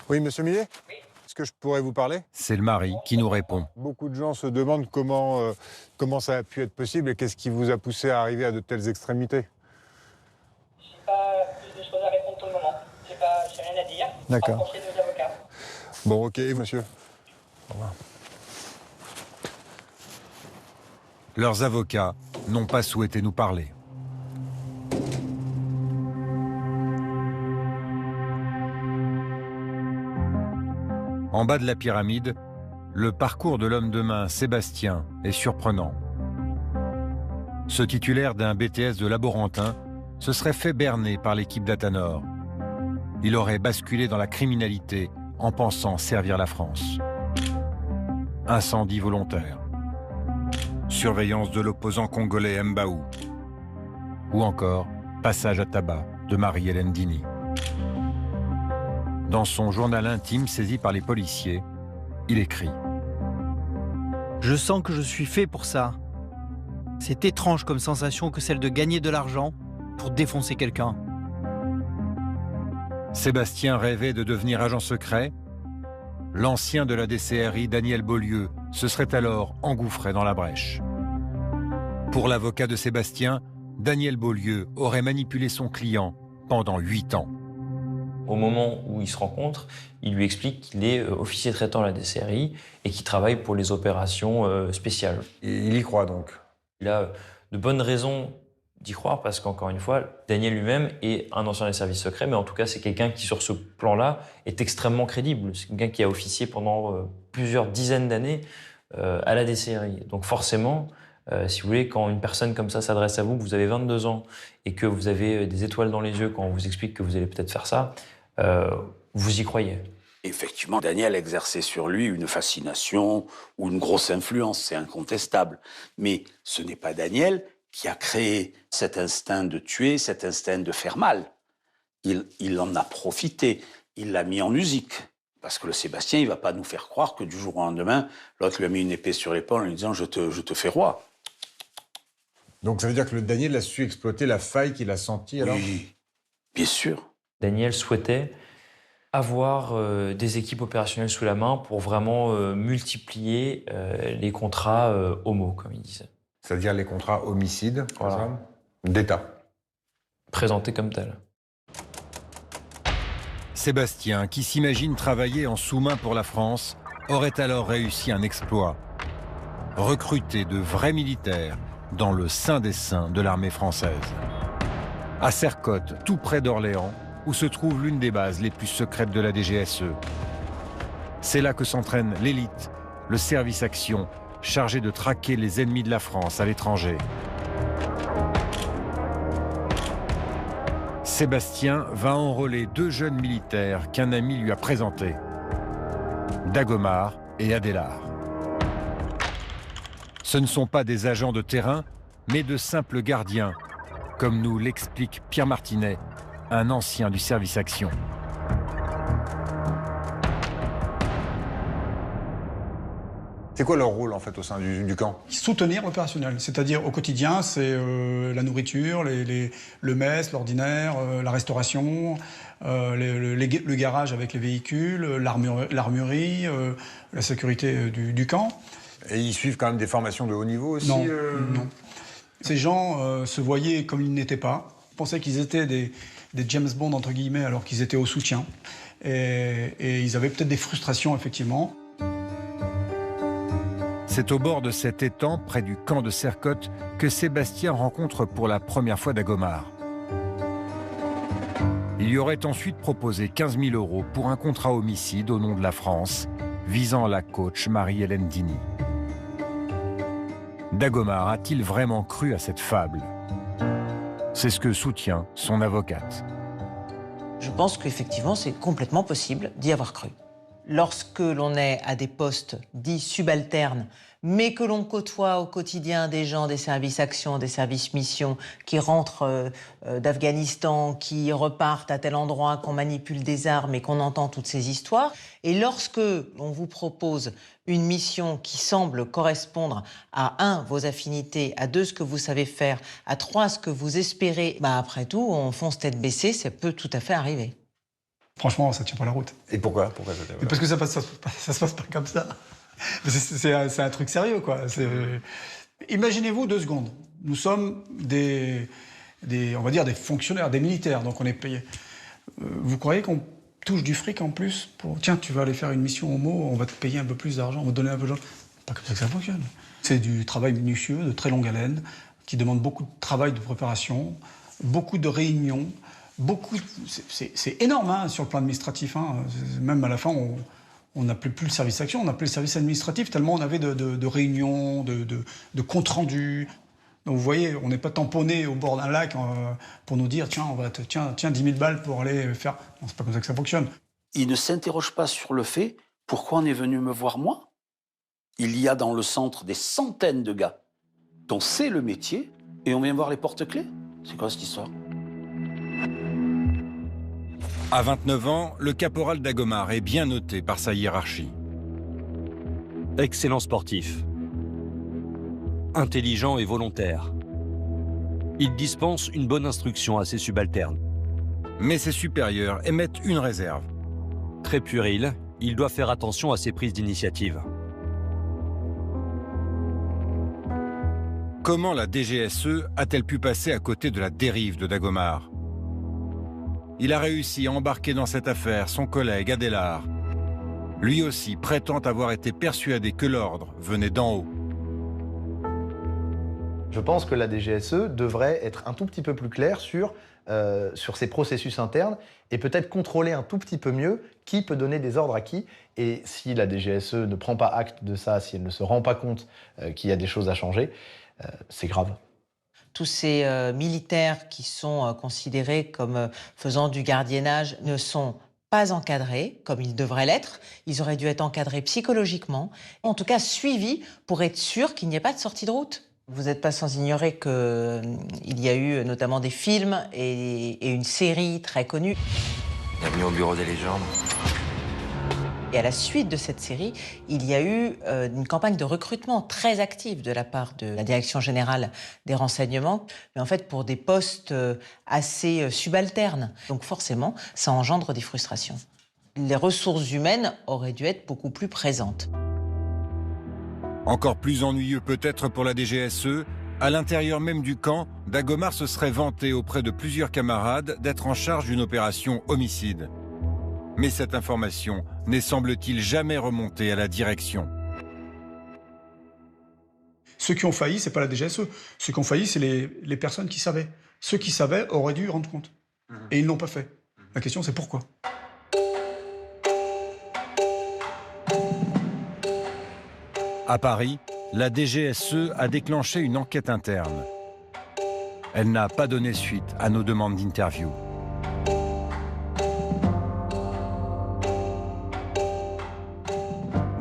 Speaker 2: Oui, monsieur Millet ? Oui. Est-ce que je pourrais vous parler ?
Speaker 5: C'est le mari qui nous répond.
Speaker 2: Beaucoup de gens se demandent comment ça a pu être possible et qu'est-ce qui vous a poussé à arriver à de telles extrémités.
Speaker 4: Je n'ai pas plus de choses à répondre pour le moment. J'ai rien à dire.
Speaker 2: D'accord.
Speaker 4: Rapprochez nos avocats.
Speaker 2: Bon, ok, monsieur. Au revoir.
Speaker 5: Leurs avocats n'ont pas souhaité nous parler. En bas de la pyramide, le parcours de l'homme de main Sébastien est surprenant. Ce titulaire d'un BTS de laborantin se serait fait berner par l'équipe d'Athanor. Il aurait basculé dans la criminalité en pensant servir la France. Incendie volontaire. Surveillance de l'opposant congolais Mbaou. Ou encore passage à tabac de Marie-Hélène Dini. Dans son journal intime saisi par les policiers, il écrit «
Speaker 16: Je sens que je suis fait pour ça. C'est étrange comme sensation que celle de gagner de l'argent pour défoncer quelqu'un. »
Speaker 5: Sébastien rêvait de devenir agent secret. L'ancien de la DCRI, Daniel Beaulieu, se serait alors engouffré dans la brèche. Pour l'avocat de Sébastien, Daniel Beaulieu aurait manipulé son client pendant 8 ans.
Speaker 17: Au moment où ils se rencontrent, il lui explique qu'il est officier traitant à la DCRI et qu'il travaille pour les opérations spéciales.
Speaker 2: Et il y croit donc?
Speaker 17: Il a de bonnes raisons d'y croire parce qu'encore une fois, Daniel lui-même est un ancien des services secrets, mais en tout cas, c'est quelqu'un qui, sur ce plan-là, est extrêmement crédible. C'est quelqu'un qui a officié pendant plusieurs dizaines d'années à la DCRI. Donc forcément, si vous voulez, quand une personne comme ça s'adresse à vous, que vous avez 22 ans et que vous avez des étoiles dans les yeux quand on vous explique que vous allez peut-être faire ça, vous y croyez.
Speaker 18: Effectivement, Daniel exerçait sur lui une fascination ou une grosse influence, c'est incontestable. Mais ce n'est pas Daniel qui a créé cet instinct de tuer, cet instinct de faire mal. Il en a profité, il l'a mis en musique. Parce que le Sébastien, il ne va pas nous faire croire que du jour au lendemain, l'autre lui a mis une épée sur l'épaule en lui disant « je te fais roi ».
Speaker 2: Donc ça veut dire que le Daniel a su exploiter la faille qu'il a sentie alors?
Speaker 18: Oui, bien sûr.
Speaker 17: Daniel souhaitait avoir des équipes opérationnelles sous la main pour vraiment multiplier les contrats homo, comme il disait.
Speaker 2: C'est-à-dire les contrats homicides, voilà, d'État.
Speaker 17: Présentés comme tels.
Speaker 5: Sébastien, qui s'imagine travailler en sous-main pour la France, aurait alors réussi un exploit. Recruter de vrais militaires dans le sein des saints de l'armée française. À Sercotte, tout près d'Orléans, où se trouve l'une des bases les plus secrètes de la DGSE. C'est là que s'entraîne l'élite, le service action, chargé de traquer les ennemis de la France à l'étranger. Sébastien va enrôler 2 jeunes militaires qu'un ami lui a présentés, Dagomar et Adélard. Ce ne sont pas des agents de terrain, mais de simples gardiens, comme nous l'explique Pierre Martinet, un ancien du service action.
Speaker 2: C'est quoi leur rôle en fait au sein du camp?
Speaker 9: Soutenir l'opérationnel, c'est-à-dire au quotidien, c'est la nourriture, le mess, l'ordinaire, la restauration, le garage avec les véhicules, l'armurerie, la sécurité du camp.
Speaker 2: Et ils suivent quand même des formations de haut niveau aussi?
Speaker 9: Non, non. Ces gens se voyaient comme ils n'étaient pas. Ils pensaient qu'ils étaient des James Bond entre guillemets alors qu'ils étaient au soutien. Et ils avaient peut-être des frustrations effectivement.
Speaker 5: C'est au bord de cet étang, près du camp de Sercotte, que Sébastien rencontre pour la première fois Dagomar. Il lui aurait ensuite proposé 15 000 € pour un contrat homicide au nom de la France, visant la coach Marie-Hélène Dini. Dagomar a-t-il vraiment cru à cette fable? C'est ce que soutient son avocate.
Speaker 13: Je pense qu'effectivement, c'est complètement possible d'y avoir cru. Lorsque l'on est à des postes dits subalternes, mais que l'on côtoie au quotidien des gens des services actions, des services missions, qui rentrent d'Afghanistan, qui repartent à tel endroit, qu'on manipule des armes et qu'on entend toutes ces histoires, et lorsque l'on vous propose une mission qui semble correspondre à 1, vos affinités, à 2, ce que vous savez faire, à 3, ce que vous espérez, après tout, on fonce tête baissée, ça peut tout à fait arriver.
Speaker 9: Franchement, ça ne tient pas la route.
Speaker 2: Et pourquoi ça tient pas?
Speaker 9: Parce que ça se passe pas comme ça. C'est un truc sérieux, quoi. Imaginez-vous 2 secondes. Nous sommes on va dire des fonctionnaires, des militaires, donc on est payés. Vous croyez qu'on touche du fric en plus pour... Tiens, tu vas aller faire une mission homo, on va te payer un peu plus d'argent, on va te donner un peu d'argent. C'est pas comme ça que ça fonctionne. C'est du travail minutieux, de très longue haleine, qui demande beaucoup de travail de préparation, beaucoup de réunions, c'est énorme hein, sur le plan administratif. Hein. Même à la fin, on n'appelait plus le service action, on appelait le service administratif, tellement on avait de réunions, de comptes rendus. Donc vous voyez, on n'est pas tamponné au bord d'un lac pour nous dire tiens, 10 000 balles pour aller faire... Non, c'est pas comme ça que ça fonctionne.
Speaker 18: Il ne s'interroge pas sur le fait pourquoi on est venu me voir moi. Il y a dans le centre des centaines de gars dont c'est le métier et on vient voir les porte-clés. C'est quoi cette histoire?
Speaker 5: À 29 ans, le caporal Dagomar est bien noté par sa hiérarchie.
Speaker 1: Excellent sportif. Intelligent et volontaire. Il dispense une bonne instruction à ses subalternes.
Speaker 5: Mais ses supérieurs émettent une réserve.
Speaker 1: Très puéril, il doit faire attention à ses prises d'initiative.
Speaker 5: Comment la DGSE a-t-elle pu passer à côté de la dérive de Dagomar? Il a réussi à embarquer dans cette affaire son collègue Adélard. Lui aussi prétend avoir été persuadé que l'ordre venait d'en haut.
Speaker 20: Je pense que la DGSE devrait être un tout petit peu plus claire sur ses processus internes et peut-être contrôler un tout petit peu mieux qui peut donner des ordres à qui. Et si la DGSE ne prend pas acte de ça, si elle ne se rend pas compte qu'il y a des choses à changer, c'est grave.
Speaker 13: Tous ces militaires qui sont considérés comme faisant du gardiennage ne sont pas encadrés comme ils devraient l'être. Ils auraient dû être encadrés psychologiquement, en tout cas suivis pour être sûr qu'il n'y ait pas de sortie de route. Vous n'êtes pas sans ignorer qu'il y a eu notamment des films et une série très connue.
Speaker 21: Bienvenue au bureau des légendes.
Speaker 13: Et à la suite de cette série, il y a eu une campagne de recrutement très active de la part de la Direction générale des renseignements, mais en fait pour des postes assez subalternes. Donc forcément, ça engendre des frustrations. Les ressources humaines auraient dû être beaucoup plus présentes.
Speaker 5: Encore plus ennuyeux peut-être pour la DGSE, à l'intérieur même du camp, Dagomar se serait vanté auprès de plusieurs camarades d'être en charge d'une opération homicide. Mais cette information n'est semble-t-il jamais remontée à la direction.
Speaker 9: Ceux qui ont failli, c'est pas la DGSE. Ceux qui ont failli, c'est les personnes qui savaient. Ceux qui savaient auraient dû rendre compte. Et ils ne l'ont pas fait. La question, c'est pourquoi.
Speaker 5: À Paris, la DGSE a déclenché une enquête interne. Elle n'a pas donné suite à nos demandes d'interview.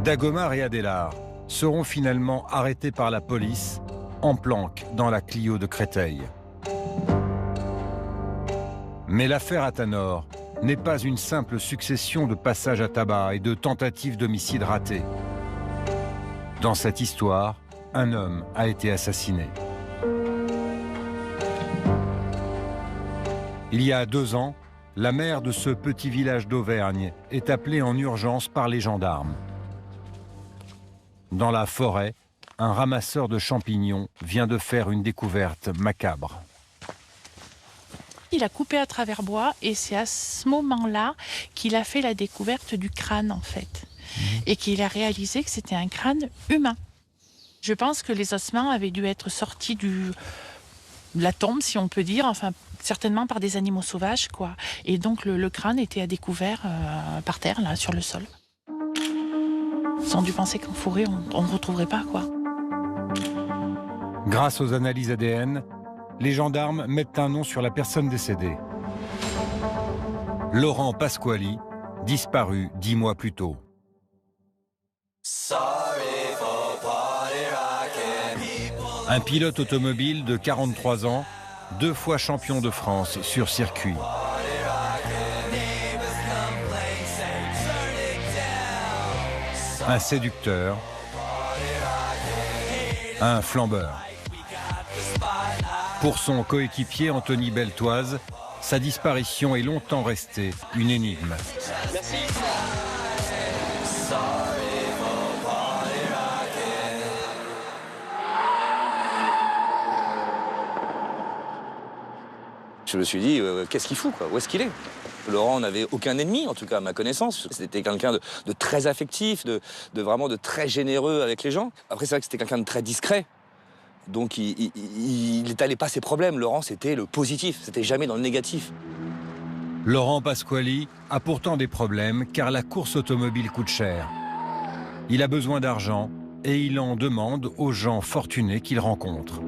Speaker 5: Dagomar et Adélard seront finalement arrêtés par la police en planque dans la Clio de Créteil. Mais l'affaire Athanor n'est pas une simple succession de passages à tabac et de tentatives d'homicide ratés. Dans cette histoire, un homme a été assassiné. Il y a 2 ans, la mère de ce petit village d'Auvergne est appelée en urgence par les gendarmes. Dans la forêt, un ramasseur de champignons vient de faire une découverte macabre.
Speaker 12: Il a coupé à travers bois et c'est à ce moment-là qu'il a fait la découverte du crâne en fait. Et qu'il a réalisé que c'était un crâne humain. Je pense que les ossements avaient dû être sortis de la tombe, si on peut dire, enfin certainement par des animaux sauvages, quoi. Et donc le crâne était à découvert par terre, là, sur le sol. Ils ont dû penser qu'en forêt, on ne retrouverait pas, quoi.
Speaker 5: Grâce aux analyses ADN, les gendarmes mettent un nom sur la personne décédée. Laurent Pasquali, disparu 10 mois plus tôt. Un pilote automobile de 43 ans, 2 fois champion de France sur circuit. Un séducteur, un flambeur. Pour son coéquipier Anthony Beltoise, sa disparition est longtemps restée une énigme.
Speaker 22: Merci.
Speaker 23: Je me suis dit, qu'est-ce qu'il fout, quoi? Où est-ce qu'il est? Laurent n'avait aucun ennemi, en tout cas à ma connaissance. C'était quelqu'un de très affectif, de vraiment de très généreux avec les gens. Après, c'est vrai que c'était quelqu'un de très discret. Donc, il n'étalait pas ses problèmes. Laurent, c'était le positif, c'était jamais dans le négatif.
Speaker 5: Laurent Pasquali a pourtant des problèmes car la course automobile coûte cher. Il a besoin d'argent et il en demande aux gens fortunés qu'il rencontre.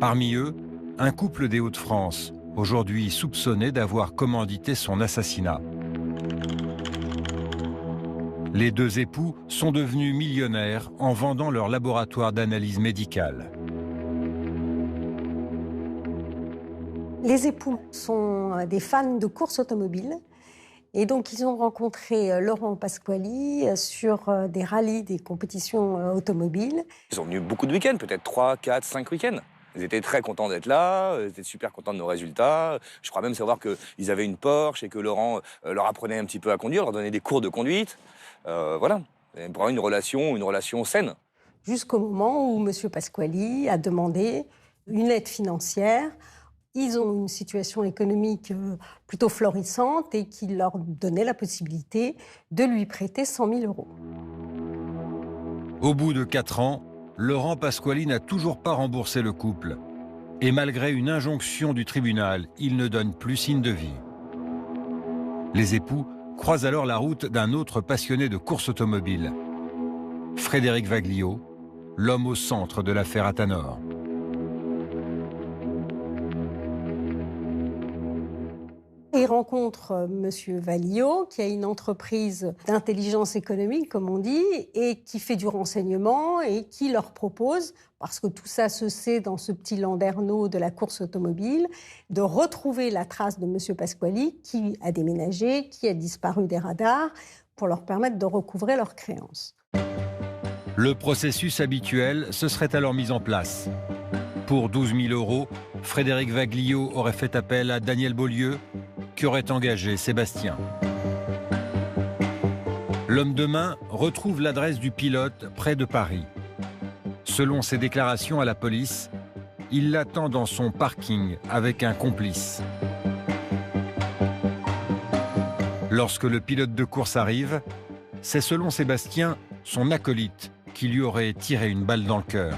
Speaker 5: Parmi eux, un couple des Hauts-de-France, aujourd'hui soupçonné d'avoir commandité son assassinat. Les 2 époux sont devenus millionnaires en vendant leur laboratoire d'analyse médicale.
Speaker 24: Les époux sont des fans de course automobile et donc ils ont rencontré Laurent Pasquali sur des rallyes, des compétitions automobiles.
Speaker 23: Ils sont venus beaucoup de week-ends, peut-être 3, 4, 5 week-ends. Ils étaient très contents d'être là, ils étaient super contents de nos résultats. Je crois même savoir qu'ils avaient une Porsche et que Laurent leur apprenait un petit peu à conduire, leur donnait des cours de conduite. Voilà, pour une relation saine.
Speaker 24: Jusqu'au moment où M. Pasquali a demandé une aide financière. Ils ont une situation économique plutôt florissante et qui leur donnait la possibilité de lui prêter 100 000 €.
Speaker 5: Au bout de 4 ans, Laurent Pasquali n'a toujours pas remboursé le couple. Et malgré une injonction du tribunal, il ne donne plus signe de vie. Les époux croisent alors la route d'un autre passionné de course automobile, Frédéric Vaglio, l'homme au centre de l'affaire Athanor.
Speaker 24: Il rencontre M. Vaglio, qui a une entreprise d'intelligence économique, comme on dit, et qui fait du renseignement et qui leur propose, parce que tout ça se sait dans ce petit landerneau de la course automobile, de retrouver la trace de M. Pasquali, qui a déménagé, qui a disparu des radars, pour leur permettre de recouvrer leurs créances.
Speaker 5: Le processus habituel se serait alors mis en place. Pour 12 000 €, Frédéric Vaglio aurait fait appel à Daniel Beaulieu, qui aurait engagé Sébastien. L'homme de main retrouve l'adresse du pilote près de Paris. Selon ses déclarations à la police, il l'attend dans son parking avec un complice. Lorsque le pilote de course arrive, c'est selon Sébastien son acolyte qui lui aurait tiré une balle dans le cœur.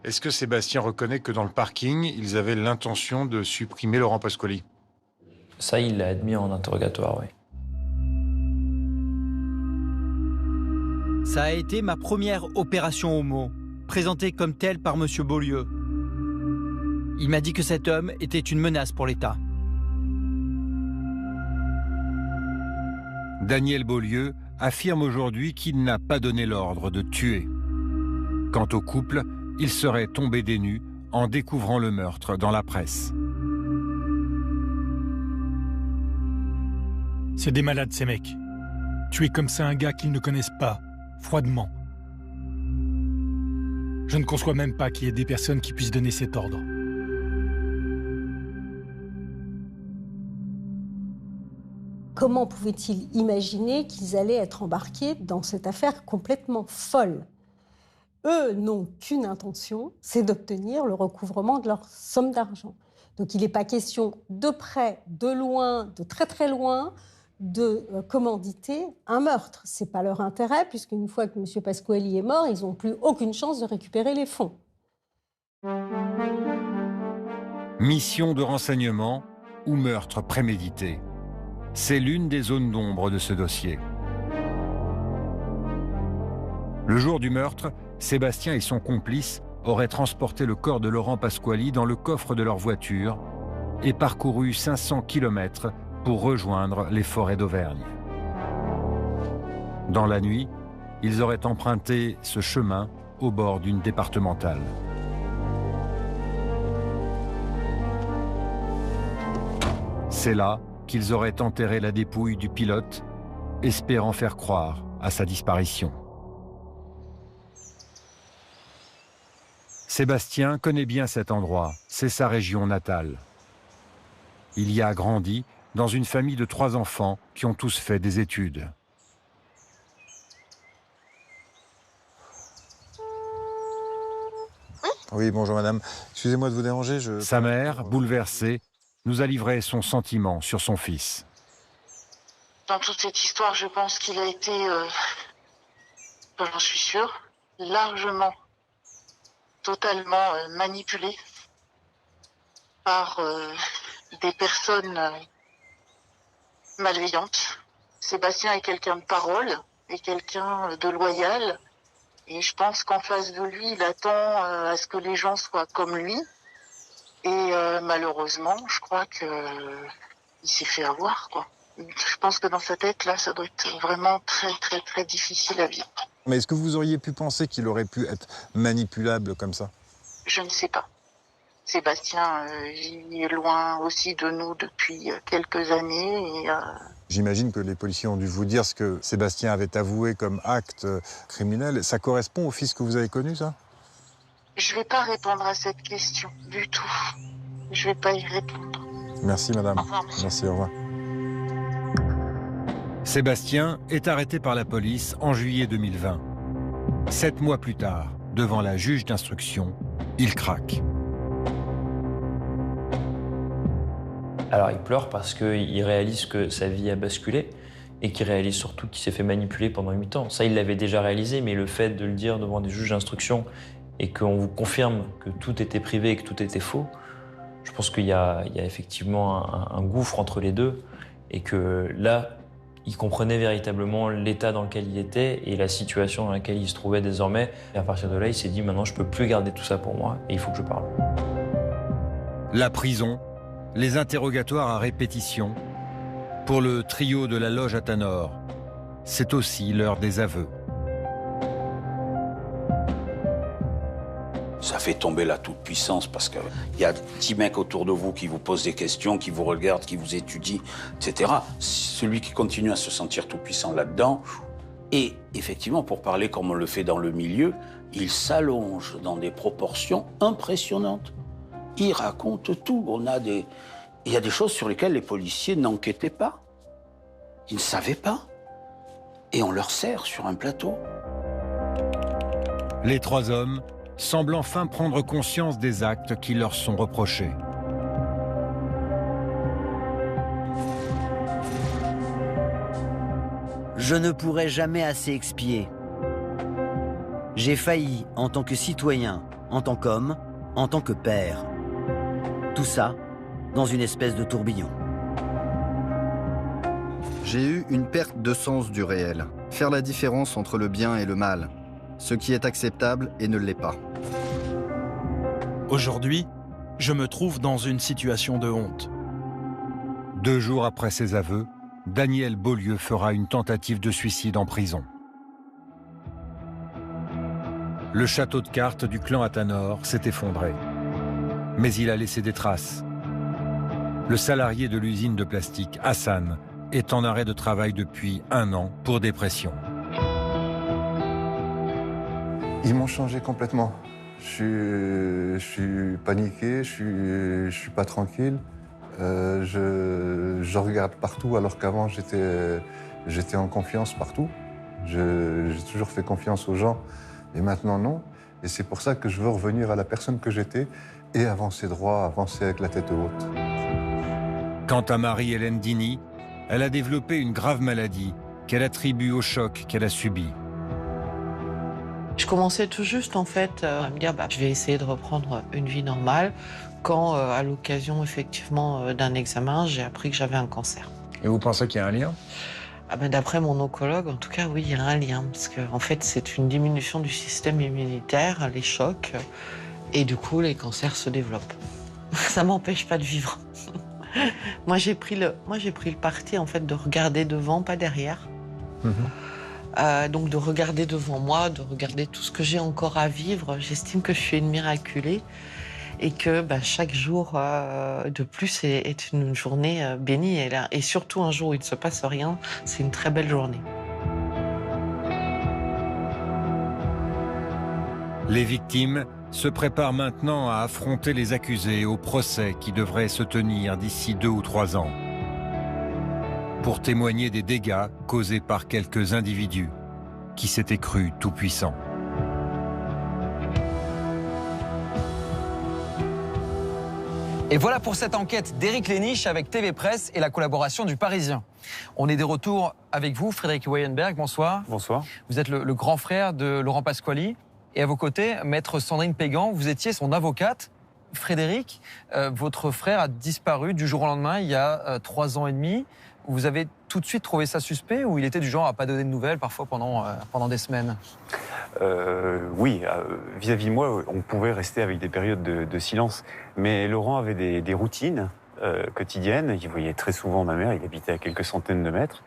Speaker 6: Est-ce que Sébastien reconnaît que dans le parking, ils avaient l'intention de supprimer Laurent Pasquali?
Speaker 17: Ça, il l'a admis en interrogatoire, oui.
Speaker 16: Ça a été ma première opération homo, présentée comme telle par M. Beaulieu. Il m'a dit que cet homme était une menace pour l'État.
Speaker 5: Daniel Beaulieu affirme aujourd'hui qu'il n'a pas donné l'ordre de tuer. Quant au couple, il serait tombé des nues en découvrant le meurtre dans la presse.
Speaker 8: C'est des malades, ces mecs. Tuer comme ça un gars qu'ils ne connaissent pas, froidement. Je ne conçois même pas qu'il y ait des personnes qui puissent donner cet ordre.
Speaker 24: Comment pouvaient-ils imaginer qu'ils allaient être embarqués dans cette affaire complètement folle? Eux n'ont qu'une intention, c'est d'obtenir le recouvrement de leur somme d'argent. Donc il n'est pas question de près, de loin, de très très loin, de commanditer un meurtre. Ce n'est pas leur intérêt, puisqu'une fois que M. Pasquali est mort, ils n'ont plus aucune chance de récupérer les fonds.
Speaker 5: Mission de renseignement ou meurtre prémédité. C'est l'une des zones d'ombre de ce dossier. Le jour du meurtre, Sébastien et son complice auraient transporté le corps de Laurent Pasquali dans le coffre de leur voiture et parcouru 500 km pour rejoindre les forêts d'Auvergne. Dans la nuit, ils auraient emprunté ce chemin au bord d'une départementale. C'est là qu'ils auraient enterré la dépouille du pilote, espérant faire croire à sa disparition. Sébastien connaît bien cet endroit, c'est sa région natale. Il y a grandi dans une famille de 3 enfants qui ont tous fait des études.
Speaker 6: Oui, bonjour madame. Excusez-moi de vous déranger.
Speaker 5: Sa mère, bouleversée, nous a livré son sentiment sur son fils.
Speaker 19: Dans toute cette histoire, je pense qu'il a été, j'en suis sûre, largement, totalement manipulé par des personnes malveillantes. Sébastien est quelqu'un de parole, est quelqu'un de loyal, et je pense qu'en face de lui, il attend à ce que les gens soient comme lui. Et malheureusement, je crois que il s'est fait avoir, quoi. Je pense que dans sa tête, là, ça doit être vraiment très, très, très difficile à vivre.
Speaker 6: Mais est-ce que vous auriez pu penser qu'il aurait pu être manipulable comme ça?
Speaker 19: Je ne sais pas. Sébastien vit loin aussi de nous depuis quelques années. Et,
Speaker 6: J'imagine que les policiers ont dû vous dire ce que Sébastien avait avoué comme acte criminel. Ça correspond au fils que vous avez connu, ça?
Speaker 19: Je ne vais pas répondre à cette question du tout. Je ne vais pas y répondre.
Speaker 6: Merci, madame.
Speaker 19: Au revoir, monsieur.
Speaker 6: Merci, au revoir.
Speaker 5: Sébastien est arrêté par la police en juillet 2020. 7 mois plus tard, devant la juge d'instruction, il craque.
Speaker 17: Alors il pleure parce qu'il réalise que sa vie a basculé et qu'il réalise surtout qu'il s'est fait manipuler pendant 8 ans. Ça, il l'avait déjà réalisé, mais le fait de le dire devant des juges d'instruction et qu'on vous confirme que tout était privé et que tout était faux, je pense qu'il y a effectivement un gouffre entre les deux et que là, il comprenait véritablement l'état dans lequel il était et la situation dans laquelle il se trouvait désormais. Et à partir de là, il s'est dit maintenant, je ne peux plus garder tout ça pour moi et il faut que je parle.
Speaker 5: La prison, les interrogatoires à répétition. Pour le trio de la loge Athanor, c'est aussi l'heure des aveux.
Speaker 18: Ça fait tomber la toute-puissance parce qu'il y a 10 mecs autour de vous qui vous posent des questions, qui vous regardent, qui vous étudient, etc. Celui qui continue à se sentir tout-puissant là-dedans, et effectivement, pour parler comme on le fait dans le milieu, il s'allonge dans des proportions impressionnantes. Il raconte tout. Il y a des choses sur lesquelles les policiers n'enquêtaient pas. Ils ne savaient pas. Et on leur sert sur un plateau.
Speaker 5: Les 3 hommes semblent enfin prendre conscience des actes qui leur sont reprochés.
Speaker 10: Je ne pourrai jamais assez expier. J'ai failli en tant que citoyen, en tant qu'homme, en tant que père. Tout ça dans une espèce de tourbillon.
Speaker 11: J'ai eu une perte de sens du réel. Faire la différence entre le bien et le mal. Ce qui est acceptable et ne l'est pas.
Speaker 8: Aujourd'hui, je me trouve dans une situation de honte.
Speaker 5: 2 jours après ses aveux, Daniel Beaulieu fera une tentative de suicide en prison. Le château de cartes du clan Athanor s'est effondré. Mais il a laissé des traces. Le salarié de l'usine de plastique, Hassan, est en arrêt de travail depuis 1 an pour dépression.
Speaker 3: Ils m'ont changé complètement. Je suis paniqué, je suis pas tranquille. Je regarde partout alors qu'avant j'étais en confiance partout. J'ai toujours fait confiance aux gens et maintenant non. Et c'est pour ça que je veux revenir à la personne que j'étais et avancer droit, avancer avec la tête haute.
Speaker 5: Quant à Marie-Hélène Dini, elle a développé une grave maladie qu'elle attribue au choc qu'elle a subi.
Speaker 14: Je commençais tout juste en fait à me dire je vais essayer de reprendre une vie normale quand à l'occasion effectivement d'un examen j'ai appris que j'avais un cancer.
Speaker 6: Et vous pensez qu'il y a un lien?
Speaker 14: D'après mon oncologue, en tout cas oui, il y a un lien parce que en fait c'est une diminution du système immunitaire, les chocs et du coup les cancers se développent. Ça m'empêche pas de vivre. Moi j'ai pris le parti en fait de regarder devant, pas derrière. Donc de regarder devant moi, de regarder tout ce que j'ai encore à vivre. J'estime que je suis une miraculée et que chaque jour de plus est une journée bénie. Et surtout un jour où il ne se passe rien, c'est une très belle journée.
Speaker 5: Les victimes se préparent maintenant à affronter les accusés au procès qui devrait se tenir d'ici 2 ou 3 ans. Pour témoigner des dégâts causés par quelques individus qui s'étaient crus tout-puissants.
Speaker 22: Et voilà pour cette enquête d'Éric Léniche avec TV Presse et la collaboration du Parisien. On est de retour avec vous, Frédéric Weyenberg, bonsoir.
Speaker 25: Bonsoir.
Speaker 22: Vous êtes le grand frère de Laurent Pasquali. Et à vos côtés, maître Sandrine Pégan, vous étiez son avocate. Frédéric, votre frère a disparu du jour au lendemain il y a 3 ans et demi. Vous avez tout de suite trouvé ça suspect ou il était du genre à pas donner de nouvelles parfois pendant des semaines?
Speaker 25: Oui, vis-à-vis de moi, on pouvait rester avec des périodes de silence. Mais Laurent avait des routines quotidiennes. Il voyait très souvent ma mère, il habitait à quelques centaines de mètres.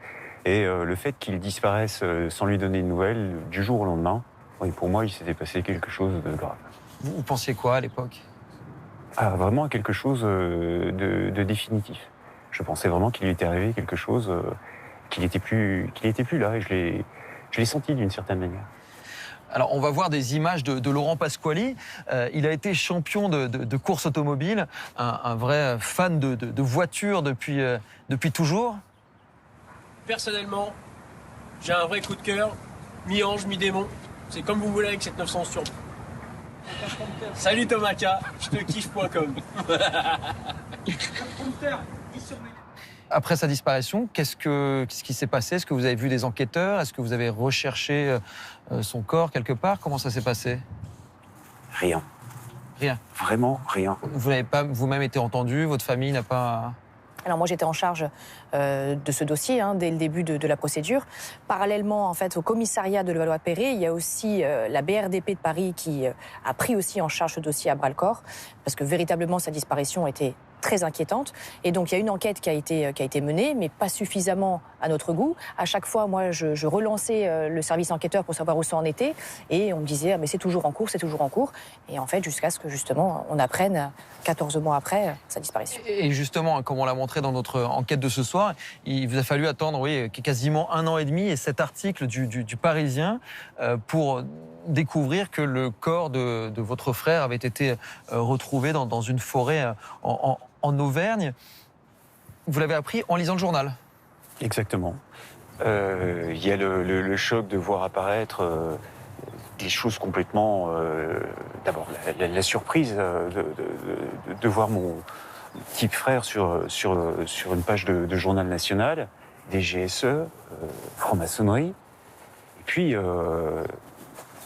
Speaker 25: Et le fait qu'il disparaisse sans lui donner de nouvelles du jour au lendemain, pour moi, il s'était passé quelque chose de grave.
Speaker 22: Vous pensiez quoi à l'époque?
Speaker 25: Vraiment à quelque chose de définitif. Je pensais vraiment qu'il lui était arrivé quelque chose, qu'il n'était plus là, et je l'ai senti d'une certaine manière.
Speaker 22: Alors, on va voir des images de Laurent Pasquali. Il a été champion de course automobile, un vrai fan de voitures depuis toujours.
Speaker 26: Personnellement, j'ai un vrai coup de cœur, mi-ange, mi-démon. C'est comme vous voulez avec cette 911 Turbo. Salut Tomaka, je te kiffe.com.
Speaker 22: Après sa disparition, qu'est-ce qui s'est passé? Est-ce que vous avez vu des enquêteurs? Est-ce que vous avez recherché son corps quelque part? Comment ça s'est passé?
Speaker 25: Rien.
Speaker 22: Rien?
Speaker 25: Vraiment rien.
Speaker 22: Vous n'avez pas vous-même été entendu? Votre famille n'a pas...
Speaker 27: Alors moi j'étais en charge de ce dossier dès le début de la procédure. Parallèlement en fait au commissariat de Levallois-Perret, il y a aussi la BRDP de Paris qui a pris aussi en charge ce dossier à bras-le-corps parce que véritablement sa disparition était très inquiétante. Et donc il y a une enquête qui a été menée, mais pas suffisamment à notre goût. À chaque fois, moi, je relançais le service enquêteur pour savoir où ça en était, et on me disait mais c'est toujours en cours, c'est toujours en cours. Et en fait, jusqu'à ce que justement on apprenne 14 mois après sa disparition.
Speaker 22: Et justement, comme on l'a montré dans notre enquête de ce soir, il vous a fallu attendre quasiment 1 an et demi et cet article du Parisien pour découvrir que le corps de votre frère avait été retrouvé dans une forêt en Auvergne. Vous l'avez appris en lisant le journal?
Speaker 25: Exactement. Il y a le choc de voir apparaître des choses complètement... D'abord, la surprise de voir mon petit frère sur une page de journal national. DGSE, franc-maçonnerie. Et puis,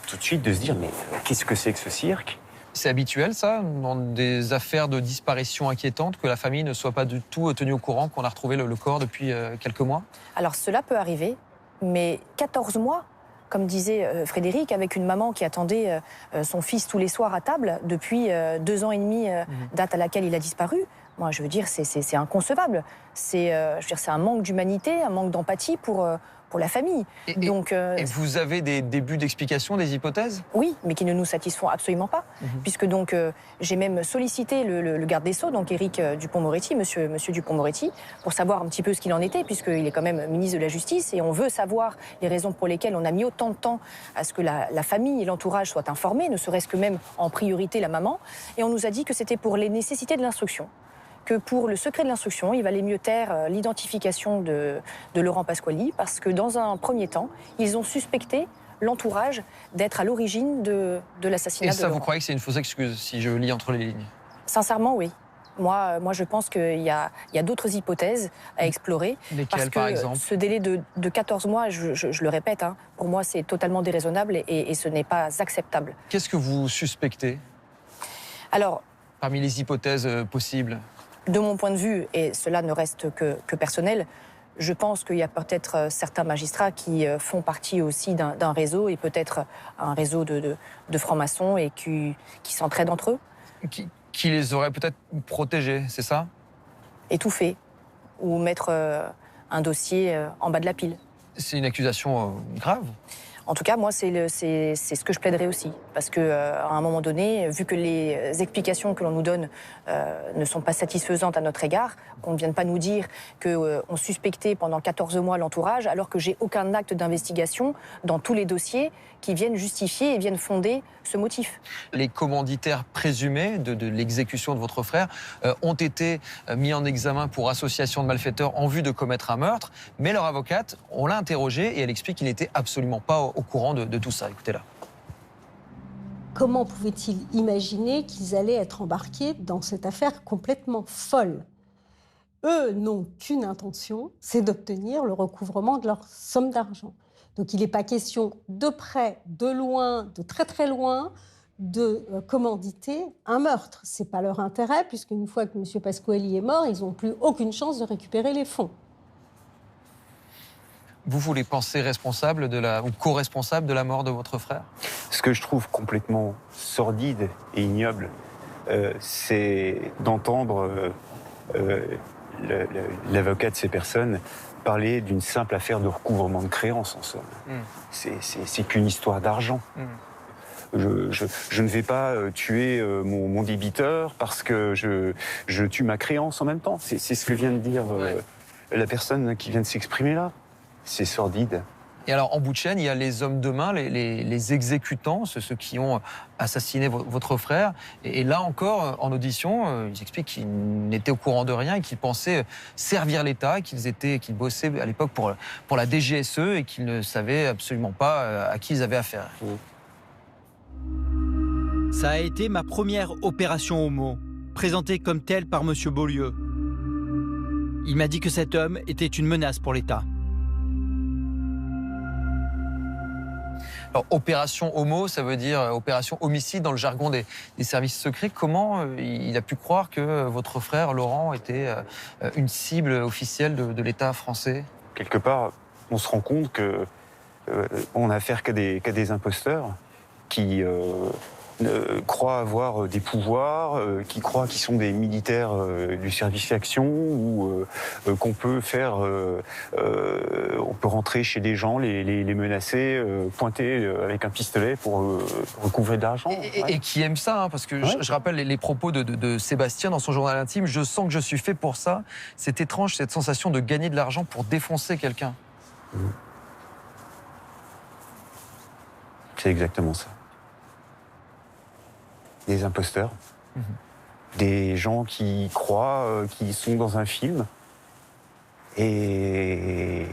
Speaker 25: tout de suite, de se dire, mais qu'est-ce que c'est que ce cirque?
Speaker 22: C'est habituel, ça, dans des affaires de disparition inquiétantes, que la famille ne soit pas du tout tenue au courant qu'on a retrouvé le corps depuis quelques mois?
Speaker 27: Alors cela peut arriver, mais 14 mois, comme disait Frédéric, avec une maman qui attendait son fils tous les soirs à table depuis 2 ans et demi, date à laquelle il a disparu. Moi, je veux dire, c'est inconcevable. C'est un manque d'humanité, un manque d'empathie pour la famille.
Speaker 22: Et vous avez des débuts d'explication, des hypothèses?
Speaker 27: Oui, mais qui ne nous satisfont absolument pas. Puisque donc j'ai même sollicité le garde des Sceaux, donc Éric Dupond-Moretti, monsieur Dupond-Moretti, pour savoir un petit peu ce qu'il en était, puisqu'il est quand même ministre de la Justice, et on veut savoir les raisons pour lesquelles on a mis autant de temps à ce que la famille et l'entourage soient informés, ne serait-ce que même en priorité la maman. Et on nous a dit que c'était pour les nécessités de l'instruction. Que pour le secret de l'instruction, il valait mieux taire l'identification de Laurent Pasquali, parce que dans un premier temps, ils ont suspecté l'entourage d'être à l'origine de l'assassinat de Laurent.
Speaker 22: Et ça, vous croyez que c'est une fausse excuse, si je lis entre les lignes?
Speaker 27: Sincèrement, oui. Moi, je pense qu'il y a d'autres hypothèses à explorer.
Speaker 22: Lesquelles, par exemple?
Speaker 27: Ce délai de 14 mois, je le répète, hein, pour moi, c'est totalement déraisonnable et ce n'est pas acceptable.
Speaker 22: Qu'est-ce que vous suspectez?
Speaker 27: Alors,
Speaker 22: parmi les hypothèses possibles?
Speaker 27: De mon point de vue, et cela ne reste que personnel, je pense qu'il y a peut-être certains magistrats qui font partie aussi d'un réseau, et peut-être un réseau de francs-maçons, et qui s'entraident entre eux.
Speaker 22: Qui les aurait peut-être protégés, c'est ça?
Speaker 27: Étouffés, ou mettre un dossier en bas de la pile.
Speaker 22: C'est une accusation grave.
Speaker 27: En tout cas, moi, c'est ce que je plaiderais aussi. Parce qu'à un moment donné, vu que les explications que l'on nous donne ne sont pas satisfaisantes à notre égard, qu'on ne vienne pas nous dire qu'on suspectait pendant 14 mois l'entourage, alors que j'ai aucun acte d'investigation dans tous les dossiers qui viennent justifier et viennent fonder ce motif.
Speaker 22: Les commanditaires présumés de l'exécution de votre frère ont été mis en examen pour association de malfaiteurs en vue de commettre un meurtre, mais leur avocate, on l'a interrogée et elle explique qu'il n'était absolument pas au courant de tout ça. Écoutez-la.
Speaker 24: Comment pouvaient-ils imaginer qu'ils allaient être embarqués dans cette affaire complètement folle? Eux n'ont qu'une intention, c'est d'obtenir le recouvrement de leur somme d'argent. Donc il n'est pas question de près, de loin, de très très loin, de commanditer un meurtre. Ce n'est pas leur intérêt, puisqu'une fois que M. Pasquali est mort, ils n'ont plus aucune chance de récupérer les fonds.
Speaker 22: Vous les pensez responsables ou co-responsables de la mort de votre frère?
Speaker 25: Ce que je trouve complètement sordide et ignoble, c'est d'entendre l'avocat de ces personnes parler d'une simple affaire de recouvrement de créances, en somme. C'est qu'une histoire d'argent. Je ne vais pas tuer mon débiteur parce que je tue ma créance en même temps. C'est ce que vient de dire la personne qui vient de s'exprimer là. C'est sordide.
Speaker 22: Et alors, en bout de chaîne, il y a les hommes de main, les exécutants, ceux qui ont assassiné votre frère. Et là encore, en audition, ils expliquent qu'ils n'étaient au courant de rien et qu'ils pensaient servir l'État, qu'ils bossaient à l'époque pour la DGSE et qu'ils ne savaient absolument pas à qui ils avaient affaire.
Speaker 16: Ça a été ma première opération homo, présentée comme telle par M. Beaulieu. Il m'a dit que cet homme était une menace pour l'État.
Speaker 22: Alors, opération homo, ça veut dire opération homicide dans le jargon des services secrets. Comment il a pu croire que votre frère Laurent était une cible officielle de l'État français?
Speaker 25: Quelque part, on se rend compte qu'on n'a affaire qu'à des imposteurs qui croient avoir des pouvoirs, qui croient qu'ils sont des militaires du service action, ou qu'on peut on peut rentrer chez des gens, les menacer, pointer avec un pistolet pour recouvrer de l'argent.
Speaker 22: Et qui aiment ça, hein, parce que je rappelle les propos de Sébastien dans son journal intime. Je sens que je suis fait pour ça. C'est étrange, cette sensation de gagner de l'argent pour défoncer quelqu'un.
Speaker 25: C'est exactement ça. Des imposteurs, des gens qui croient qu'ils sont dans un film et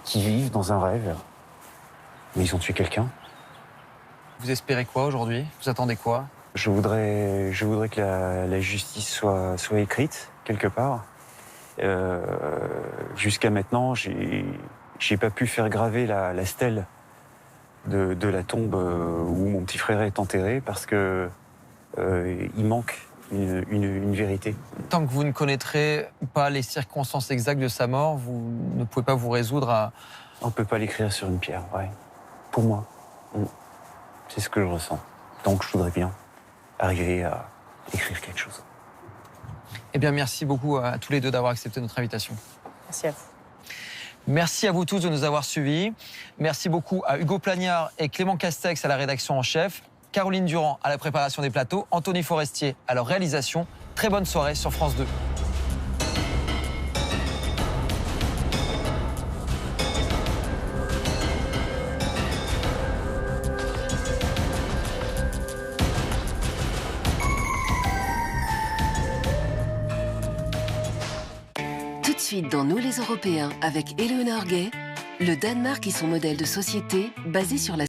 Speaker 25: qui vivent dans un rêve. Mais ils ont tué quelqu'un.
Speaker 22: Vous espérez quoi aujourd'hui? Vous attendez quoi?
Speaker 25: Je voudrais que la justice soit écrite quelque part Jusqu'à maintenant, j'ai pas pu faire graver la stèle de la tombe où mon petit frère est enterré parce que il manque une vérité.
Speaker 22: Tant que vous ne connaîtrez pas les circonstances exactes de sa mort, vous ne pouvez pas vous résoudre à...
Speaker 25: On ne peut pas l'écrire sur une pierre, ouais. Pour moi. C'est ce que je ressens. Donc je voudrais bien arriver à écrire quelque chose.
Speaker 22: Eh bien, merci beaucoup à tous les deux d'avoir accepté notre invitation.
Speaker 27: Merci à vous.
Speaker 22: Merci à vous tous de nous avoir suivis. Merci beaucoup à Hugo Plagnard et Clément Castex à la rédaction en chef, Caroline Durand à la préparation des plateaux, Anthony Forestier à leur réalisation. Très bonne soirée sur France 2.
Speaker 1: Tout de suite dans Nous les Européens avec Éléonore Gay, le Danemark et son modèle de société basé sur la